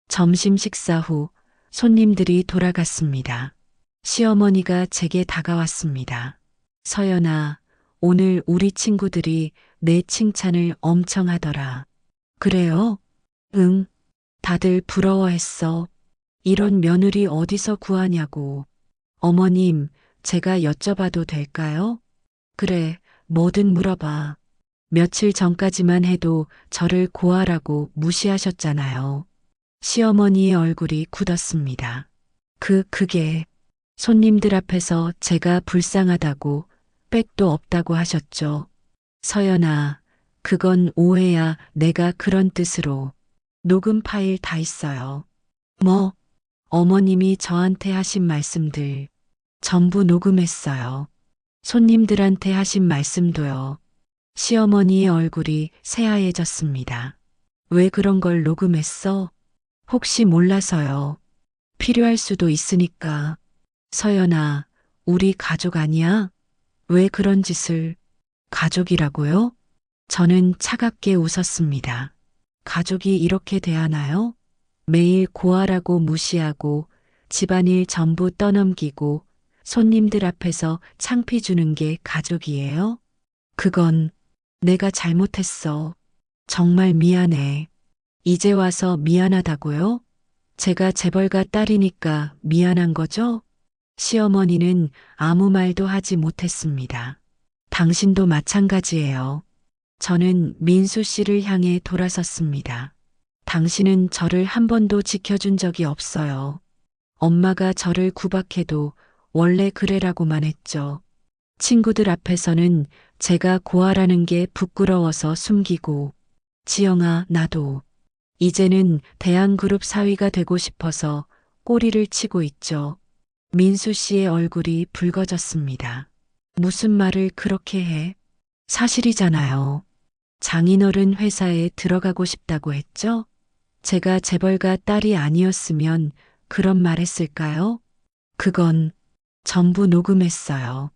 점심 식사 후 손님들이 돌아갔습니다. 시어머니가 제게 다가왔습니다. 서연아, 오늘 우리 친구들이 내 칭찬을 엄청 하더라. 그래요? 응. 다들 부러워했어. 이런 며느리 어디서 구하냐고. 어머님, 제가 여쭤봐도 될까요? 그래, 뭐든 물어봐. 며칠 전까지만 해도 저를 고아라고 무시하셨잖아요. 시어머니의 얼굴이 굳었습니다. 그게 손님들 앞에서 제가 불쌍하다고 백도 없다고 하셨죠. 서연아, 그건 오해야. 내가 그런 뜻으로. 녹음 파일 다 있어요. 뭐, 어머님이 저한테 하신 말씀들 전부 녹음했어요. 손님들한테 하신 말씀도요. 시어머니의 얼굴이 새하얘졌습니다. 왜 그런 걸 녹음했어? 혹시 몰라서요. 필요할 수도 있으니까. 서연아, 우리 가족 아니야? 왜 그런 짓을? 가족이라고요? 저는 차갑게 웃었습니다. 가족이 이렇게 대하나요? 매일 고아라고 무시하고 집안일 전부 떠넘기고 손님들 앞에서 창피 주는 게 가족이에요? 그건 내가 잘못했어. 정말 미안해. 이제 와서 미안하다고요? 제가 재벌가 딸이니까 미안한 거죠? 시어머니는 아무 말도 하지 못했습니다. 당신도 마찬가지예요. 저는 민수 씨를 향해 돌아섰습니다. 당신은 저를 한 번도 지켜준 적이 없어요. 엄마가 저를 구박해도 원래 그래라고만 했죠. 친구들 앞에서는 제가 고아라는 게 부끄러워서 숨기고, 지영아, 나도 이제는 대한그룹 사위가 되고 싶어서 꼬리를 치고 있죠. 민수 씨의 얼굴이 붉어졌습니다. 무슨 말을 그렇게 해? 사실이잖아요. 장인어른 회사에 들어가고 싶다고 했죠? 제가 재벌가 딸이 아니었으면 그런 말 했을까요? 그건 전부 녹음했어요.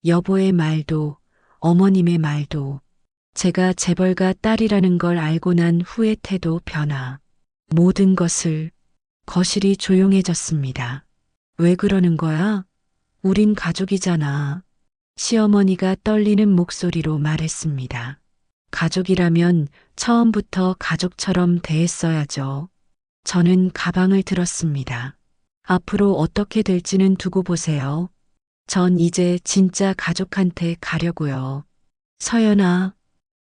여보의 말도, 어머님의 말도, 제가 재벌가 딸이라는 걸 알고 난 후의 태도 변화, 모든 것을. 거실이 조용해졌습니다. 왜 그러는 거야? 우린 가족이잖아. 시어머니가 떨리는 목소리로 말했습니다. 가족이라면 처음부터 가족처럼 대했어야죠. 저는 가방을 들었습니다. 앞으로 어떻게 될지는 두고 보세요. 전 이제 진짜 가족한테 가려고요. 서연아,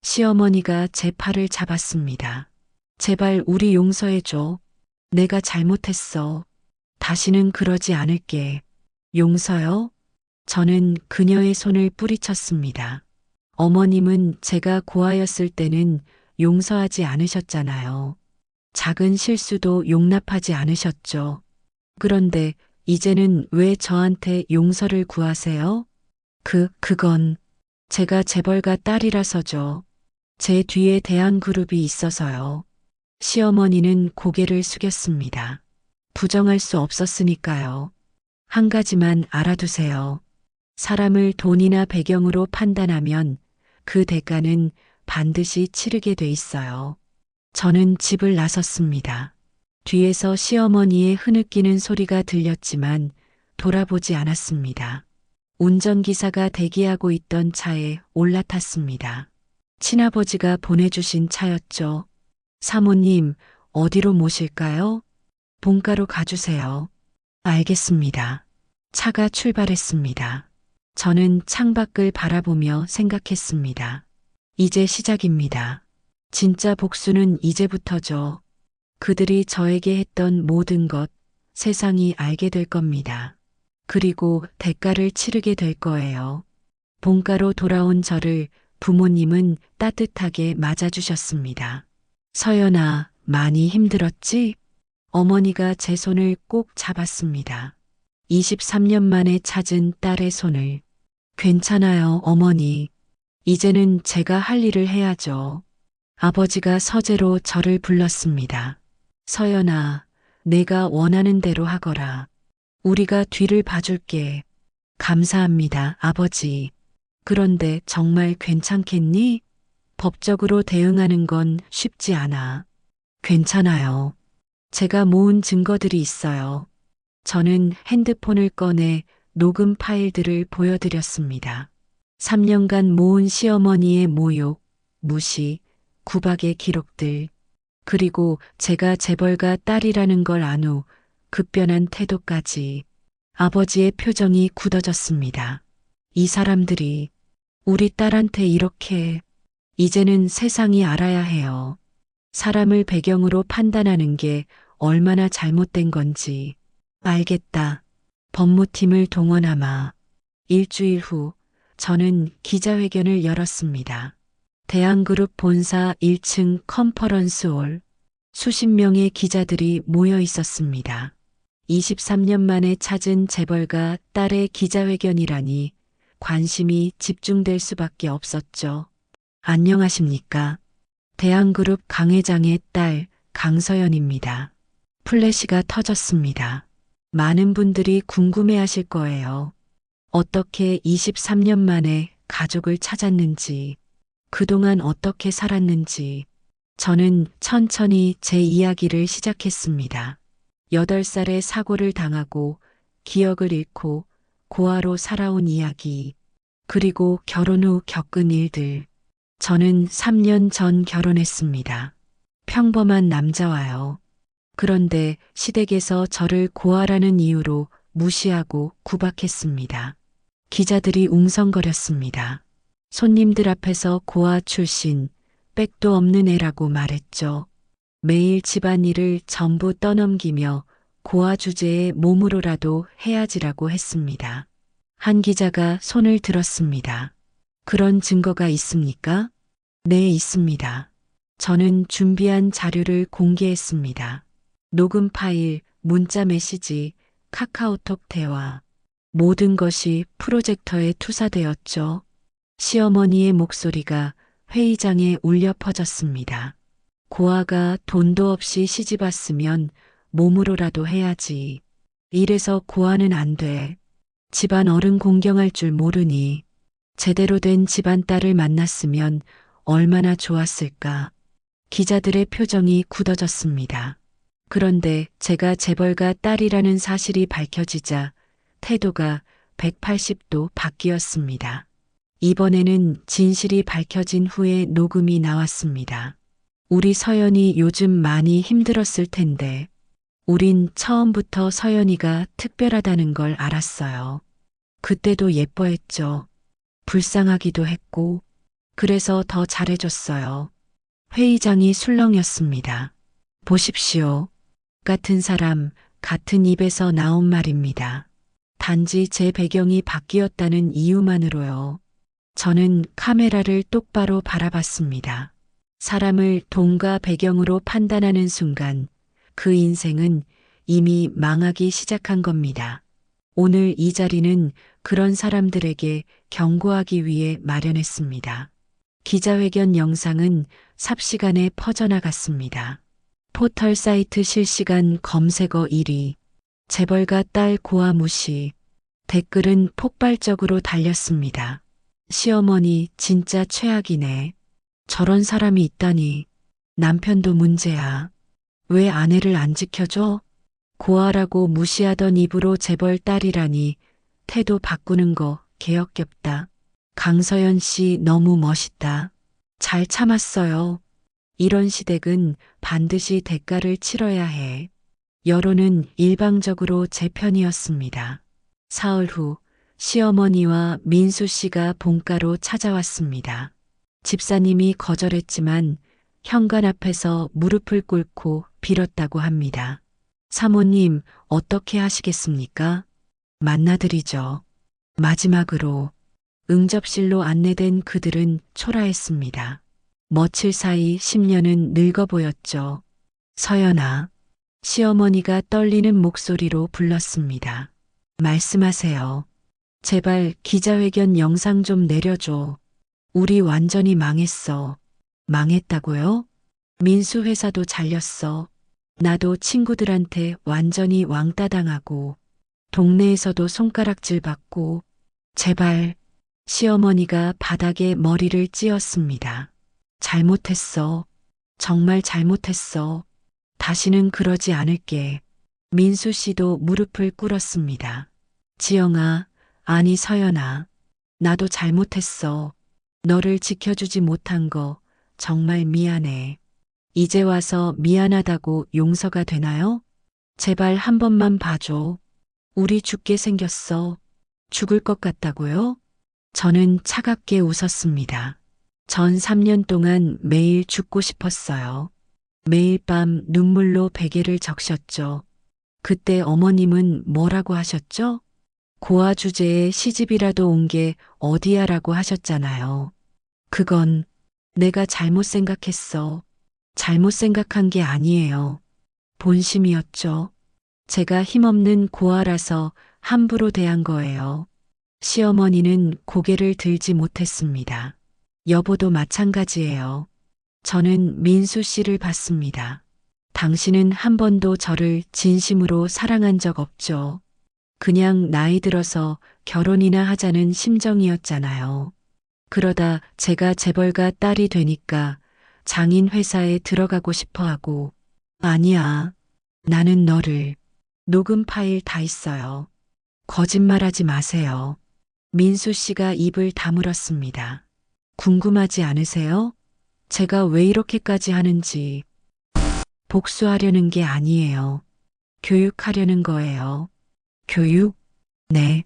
시어머니가 제 팔을 잡았습니다. 제발 우리 용서해줘. 내가 잘못했어. 다시는 그러지 않을게. 용서요? 저는 그녀의 손을 뿌리쳤습니다. 어머님은 제가 고아였을 때는 용서하지 않으셨잖아요. 작은 실수도 용납하지 않으셨죠. 그런데 이제는 왜 저한테 용서를 구하세요? 그건 제가 재벌가 딸이라서죠. 제 뒤에 대한그룹이 있어서요. 시어머니는 고개를 숙였습니다. 부정할 수 없었으니까요. 한 가지만 알아두세요. 사람을 돈이나 배경으로 판단하면 그 대가는 반드시 치르게 돼 있어요. 저는 집을 나섰습니다. 뒤에서 시어머니의 흐느끼는 소리가 들렸지만 돌아보지 않았습니다. 운전기사가 대기하고 있던 차에 올라탔습니다. 친아버지가 보내주신 차였죠. 사모님, 어디로 모실까요? 본가로 가주세요. 알겠습니다. 차가 출발했습니다. 저는 창밖을 바라보며 생각했습니다. 이제 시작입니다. 진짜 복수는 이제부터죠. 그들이 저에게 했던 모든 것, 세상이 알게 될 겁니다. 그리고 대가를 치르게 될 거예요. 본가로 돌아온 저를 부모님은 따뜻하게 맞아주셨습니다. 서연아, 많이 힘들었지? 어머니가 제 손을 꼭 잡았습니다. 23년 만에 찾은 딸의 손을. 괜찮아요, 어머니. 이제는 제가 할 일을 해야죠. 아버지가 서재로 저를 불렀습니다. 서연아, 내가 원하는 대로 하거라. 우리가 뒤를 봐줄게. 감사합니다, 아버지. 그런데 정말 괜찮겠니? 법적으로 대응하는 건 쉽지 않아. 괜찮아요. 제가 모은 증거들이 있어요. 저는 핸드폰을 꺼내 녹음 파일들을 보여드렸습니다. 3년간 모은 시어머니의 모욕, 무시, 구박의 기록들, 그리고 제가 재벌가 딸이라는 걸 안 후 급변한 태도까지. 아버지의 표정이 굳어졌습니다. 이 사람들이 우리 딸한테 이렇게. 이제는 세상이 알아야 해요. 사람을 배경으로 판단하는 게 얼마나 잘못된 건지. 알겠다. 법무팀을 동원하마. 일주일 후 저는 기자회견을 열었습니다. 대한그룹 본사 1층 컨퍼런스홀. 수십 명의 기자들이 모여 있었습니다. 23년 만에 찾은 재벌가 딸의 기자회견이라니 관심이 집중될 수밖에 없었죠. 안녕하십니까. 대한그룹 강 회장의 딸 강서연입니다. 플래시가 터졌습니다. 많은 분들이 궁금해하실 거예요. 어떻게 23년 만에 가족을 찾았는지, 그동안 어떻게 살았는지, 저는 천천히 제 이야기를 시작했습니다. 8살에 사고를 당하고 기억을 잃고 고아로 살아온 이야기, 그리고 결혼 후 겪은 일들. 저는 3년 전 결혼했습니다. 평범한 남자와요. 그런데 시댁에서 저를 고아라는 이유로 무시하고 구박했습니다. 기자들이 웅성거렸습니다. 손님들 앞에서 고아 출신, 백도 없는 애라고 말했죠. 매일 집안일을 전부 떠넘기며 고아 주제에 몸으로라도 해야지라고 했습니다. 한 기자가 손을 들었습니다. 그런 증거가 있습니까? 네, 있습니다. 저는 준비한 자료를 공개했습니다. 녹음 파일, 문자 메시지, 카카오톡 대화. 모든 것이 프로젝터에 투사되었죠. 시어머니의 목소리가 회의장에 울려 퍼졌습니다. 고아가 돈도 없이 시집 왔으면 몸으로라도 해야지. 이래서 고아는 안 돼. 집안 어른 공경할 줄 모르니. 제대로 된 집안 딸을 만났으면 얼마나 좋았을까. 기자들의 표정이 굳어졌습니다. 그런데 제가 재벌가 딸이라는 사실이 밝혀지자 태도가 180도 바뀌었습니다. 이번에는 진실이 밝혀진 후에 녹음이 나왔습니다. 우리 서연이 요즘 많이 힘들었을 텐데, 우린 처음부터 서연이가 특별하다는 걸 알았어요. 그때도 예뻐했죠. 불쌍하기도 했고, 그래서 더 잘해줬어요. 회의장이 술렁였습니다. 보십시오. 같은 사람, 같은 입에서 나온 말입니다. 단지 제 배경이 바뀌었다는 이유만으로요. 저는 카메라를 똑바로 바라봤습니다. 사람을 돈과 배경으로 판단하는 순간 그 인생은 이미 망하기 시작한 겁니다. 오늘 이 자리는 그런 사람들에게 경고하기 위해 마련했습니다. 기자회견 영상은 삽시간에 퍼져나갔습니다. 포털 사이트 실시간 검색어 1위, 재벌가 딸 고아 무시, 댓글은 폭발적으로 달렸습니다. 시어머니 진짜 최악이네. 저런 사람이 있다니. 남편도 문제야. 왜 아내를 안 지켜줘? 고아라고 무시하던 입으로 재벌 딸이라니 태도 바꾸는 거 개역겹다. 강서연 씨 너무 멋있다. 잘 참았어요. 이런 시댁은 반드시 대가를 치러야 해. 여론은 일방적으로 제 편이었습니다. 사흘 후 시어머니와 민수 씨가 본가로 찾아왔습니다. 집사님이 거절했지만 현관 앞에서 무릎을 꿇고 빌었다고 합니다. 사모님, 어떻게 하시겠습니까? 만나드리죠. 마지막으로 응접실로 안내된 그들은 초라했습니다. 며칠 사이 10년은 늙어 보였죠. 서연아, 시어머니가 떨리는 목소리로 불렀습니다. 말씀하세요. 제발 기자회견 영상 좀 내려줘. 우리 완전히 망했어. 망했다고요? 민수 회사도 잘렸어. 나도 친구들한테 완전히 왕따 당하고 동네에서도 손가락질 받고 제발. 시어머니가 바닥에 머리를 찧었습니다. 잘못했어. 정말 잘못했어. 다시는 그러지 않을게. 민수 씨도 무릎을 꿇었습니다. 지영아, 아니 서연아, 나도 잘못했어. 너를 지켜주지 못한 거 정말 미안해. 이제 와서 미안하다고 용서가 되나요? 제발 한 번만 봐줘. 우리 죽게 생겼어. 죽을 것 같다고요? 저는 차갑게 웃었습니다. 전 3년 동안 매일 죽고 싶었어요. 매일 밤 눈물로 베개를 적셨죠. 그때 어머님은 뭐라고 하셨죠? 고아 주제에 시집이라도 온 게 어디야라고 하셨잖아요. 그건 내가 잘못 생각했어. 잘못 생각한 게 아니에요. 본심이었죠. 제가 힘없는 고아라서 함부로 대한 거예요. 시어머니는 고개를 들지 못했습니다. 여보도 마찬가지예요. 저는 민수 씨를 봤습니다. 당신은 한 번도 저를 진심으로 사랑한 적 없죠. 그냥 나이 들어서 결혼이나 하자는 심정이었잖아요. 그러다 제가 재벌가 딸이 되니까 장인 회사에 들어가고 싶어 하고, 아니야. 나는 너를. 녹음 파일 다 있어요. 거짓말하지 마세요. 민수 씨가 입을 다물었습니다. 궁금하지 않으세요? 제가 왜 이렇게까지 하는지. 복수하려는 게 아니에요. 교육하려는 거예요. 교육? 네.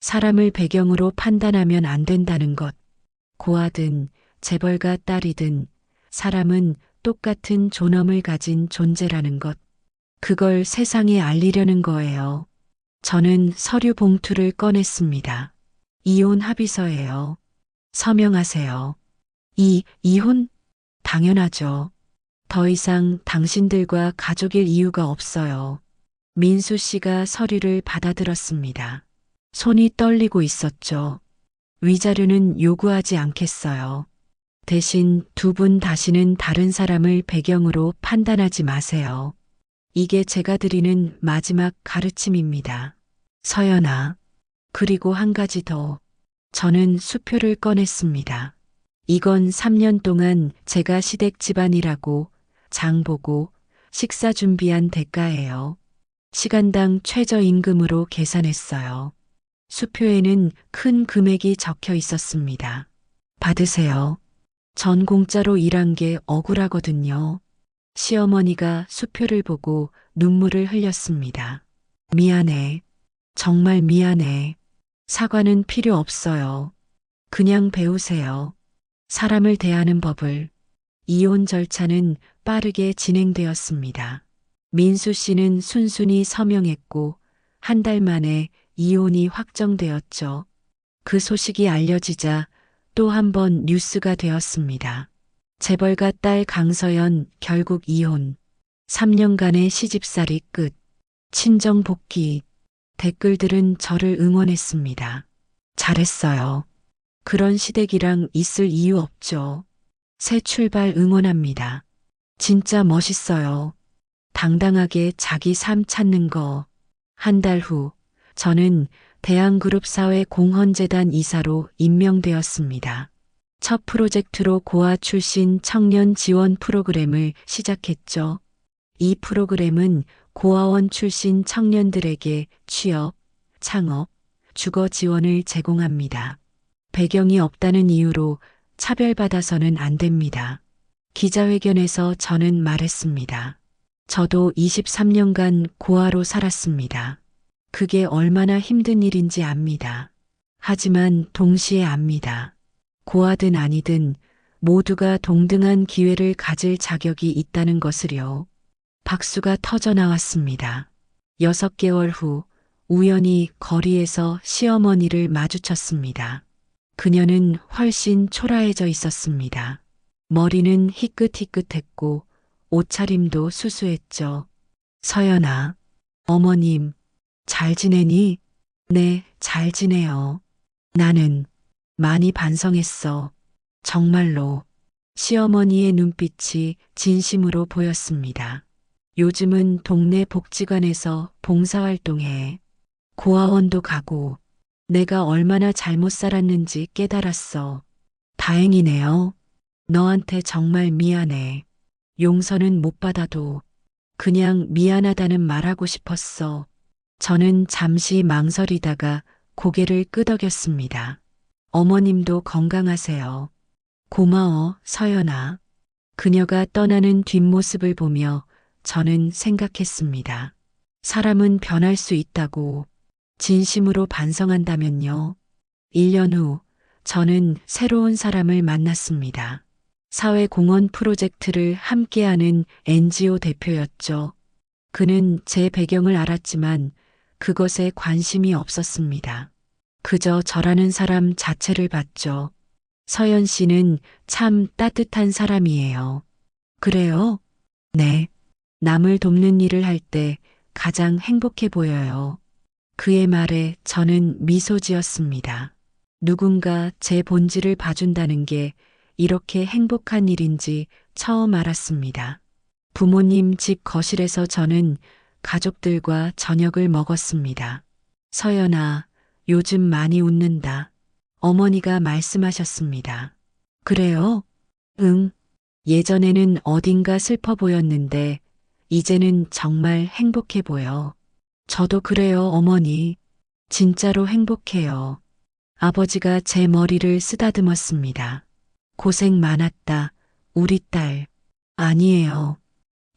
사람을 배경으로 판단하면 안 된다는 것. 고아든 재벌가 딸이든 사람은 똑같은 존엄을 가진 존재라는 것. 그걸 세상에 알리려는 거예요. 저는 서류 봉투를 꺼냈습니다. 이혼 합의서예요. 서명하세요. 이혼? 당연하죠. 더 이상 당신들과 가족일 이유가 없어요. 민수 씨가 서류를 받아들었습니다. 손이 떨리고 있었죠. 위자료는 요구하지 않겠어요. 대신 두 분 다시는 다른 사람을 배경으로 판단하지 마세요. 이게 제가 드리는 마지막 가르침입니다. 서연아. 그리고 한 가지 더. 저는 수표를 꺼냈습니다. 이건 3년 동안 제가 시댁 집안이라고 장 보고 식사 준비한 대가예요. 시간당 최저임금으로 계산했어요. 수표에는 큰 금액이 적혀 있었습니다. 받으세요. 전 공짜로 일한 게 억울하거든요. 시어머니가 수표를 보고 눈물을 흘렸습니다. 미안해. 정말 미안해. 사과는 필요 없어요. 그냥 배우세요. 사람을 대하는 법을. 이혼 절차는 빠르게 진행되었습니다. 민수 씨는 순순히 서명했고 한 달 만에 이혼이 확정되었죠. 그 소식이 알려지자 또 한 번 뉴스가 되었습니다. 재벌가 딸 강서연 결국 이혼. 3년간의 시집살이 끝. 친정 복귀. 댓글들은 저를 응원했습니다. 잘했어요. 그런 시댁이랑 있을 이유 없죠. 새 출발 응원합니다. 진짜 멋있어요. 당당하게 자기 삶 찾는 거. 한 달 후, 저는 대한그룹 사회공헌재단 이사로 임명되었습니다. 첫 프로젝트로 고아 출신 청년 지원 프로그램을 시작했죠. 이 프로그램은 고아원 출신 청년들에게 취업, 창업, 주거 지원을 제공합니다. 배경이 없다는 이유로 차별받아서는 안 됩니다. 기자회견에서 저는 말했습니다. 저도 23년간 고아로 살았습니다. 그게 얼마나 힘든 일인지 압니다. 하지만 동시에 압니다. 고아든 아니든 모두가 동등한 기회를 가질 자격이 있다는 것을요. 박수가 터져 나왔습니다. 6개월 후 우연히 거리에서 시어머니를 마주쳤습니다. 그녀는 훨씬 초라해져 있었습니다. 머리는 희끗희끗했고 옷차림도 수수했죠. 서연아, 어머님, 잘 지내니? 네, 잘 지내요. 나는 많이 반성했어. 정말로. 시어머니의 눈빛이 진심으로 보였습니다. 요즘은 동네 복지관에서 봉사활동해. 고아원도 가고 내가 얼마나 잘못 살았는지 깨달았어. 다행이네요. 너한테 정말 미안해. 용서는 못 받아도 그냥 미안하다는 말하고 싶었어. 저는 잠시 망설이다가 고개를 끄덕였습니다. 어머님도 건강하세요. 고마워, 서연아. 그녀가 떠나는 뒷모습을 보며 저는 생각했습니다. 사람은 변할 수 있다고 진심으로 반성한다면요. 1년 후 저는 새로운 사람을 만났습니다. 사회공헌 프로젝트를 함께하는 NGO 대표였죠. 그는 제 배경을 알았지만 그것에 관심이 없었습니다. 그저 저라는 사람 자체를 봤죠. 서연 씨는 참 따뜻한 사람이에요. 그래요? 네. 남을 돕는 일을 할 때 가장 행복해 보여요. 그의 말에 저는 미소 지었습니다. 누군가 제 본질을 봐준다는 게 이렇게 행복한 일인지 처음 알았습니다. 부모님 집 거실에서 저는 가족들과 저녁을 먹었습니다. 서연아, 요즘 많이 웃는다. 어머니가 말씀하셨습니다. 그래요? 응. 예전에는 어딘가 슬퍼 보였는데 이제는 정말 행복해 보여. 저도 그래요, 어머니. 진짜로 행복해요. 아버지가 제 머리를 쓰다듬었습니다. 고생 많았다, 우리 딸. 아니에요.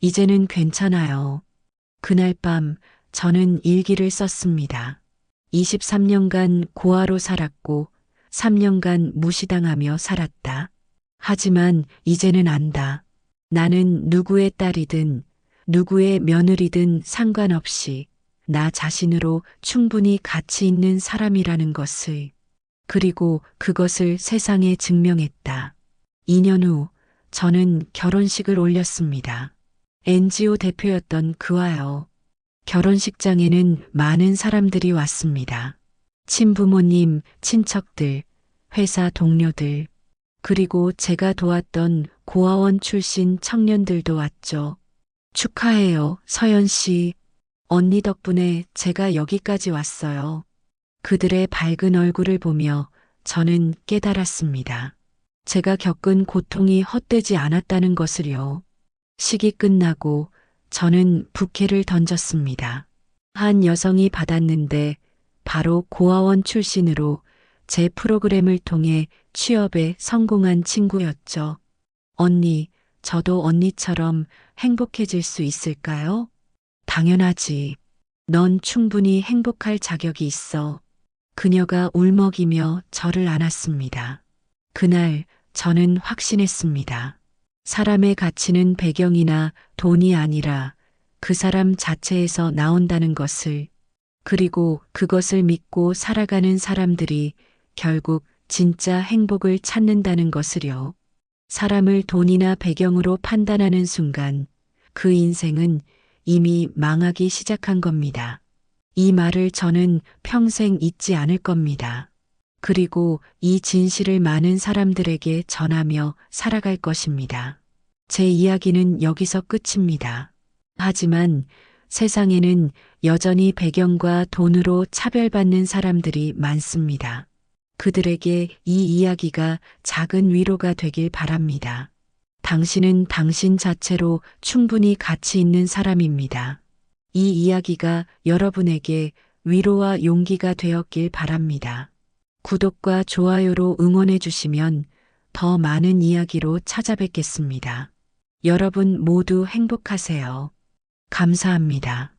이제는 괜찮아요. 그날 밤 저는 일기를 썼습니다. 23년간 고아로 살았고 3년간 무시당하며 살았다. 하지만 이제는 안다. 나는 누구의 딸이든 누구의 며느리든 상관없이 나 자신으로 충분히 가치 있는 사람이라는 것을, 그리고 그것을 세상에 증명했다. 2년 후 저는 결혼식을 올렸습니다. NGO 대표였던 그와요. 결혼식장에는 많은 사람들이 왔습니다. 친부모님, 친척들, 회사 동료들, 그리고 제가 도왔던 고아원 출신 청년들도 왔죠. 축하해요, 서연 씨. 언니 덕분에 제가 여기까지 왔어요. 그들의 밝은 얼굴을 보며 저는 깨달았습니다. 제가 겪은 고통이 헛되지 않았다는 것을요. 식이 끝나고 저는 부케를 던졌습니다. 한 여성이 받았는데 바로 고아원 출신으로 제 프로그램을 통해 취업에 성공한 친구였죠. 언니, 저도 언니처럼 행복해질 수 있을까요? 당연하지. 넌 충분히 행복할 자격이 있어. 그녀가 울먹이며 저를 안았습니다. 그날 저는 확신했습니다. 사람의 가치는 배경이나 돈이 아니라 그 사람 자체에서 나온다는 것을, 그리고 그것을 믿고 살아가는 사람들이 결국 진짜 행복을 찾는다는 것을요. 사람을 돈이나 배경으로 판단하는 순간 그 인생은 이미 망하기 시작한 겁니다. 이 말을 저는 평생 잊지 않을 겁니다. 그리고 이 진실을 많은 사람들에게 전하며 살아갈 것입니다. 제 이야기는 여기서 끝입니다. 하지만 세상에는 여전히 배경과 돈으로 차별받는 사람들이 많습니다. 그들에게 이 이야기가 작은 위로가 되길 바랍니다. 당신은 당신 자체로 충분히 가치 있는 사람입니다. 이 이야기가 여러분에게 위로와 용기가 되었길 바랍니다. 구독과 좋아요로 응원해 주시면 더 많은 이야기로 찾아뵙겠습니다. 여러분 모두 행복하세요. 감사합니다.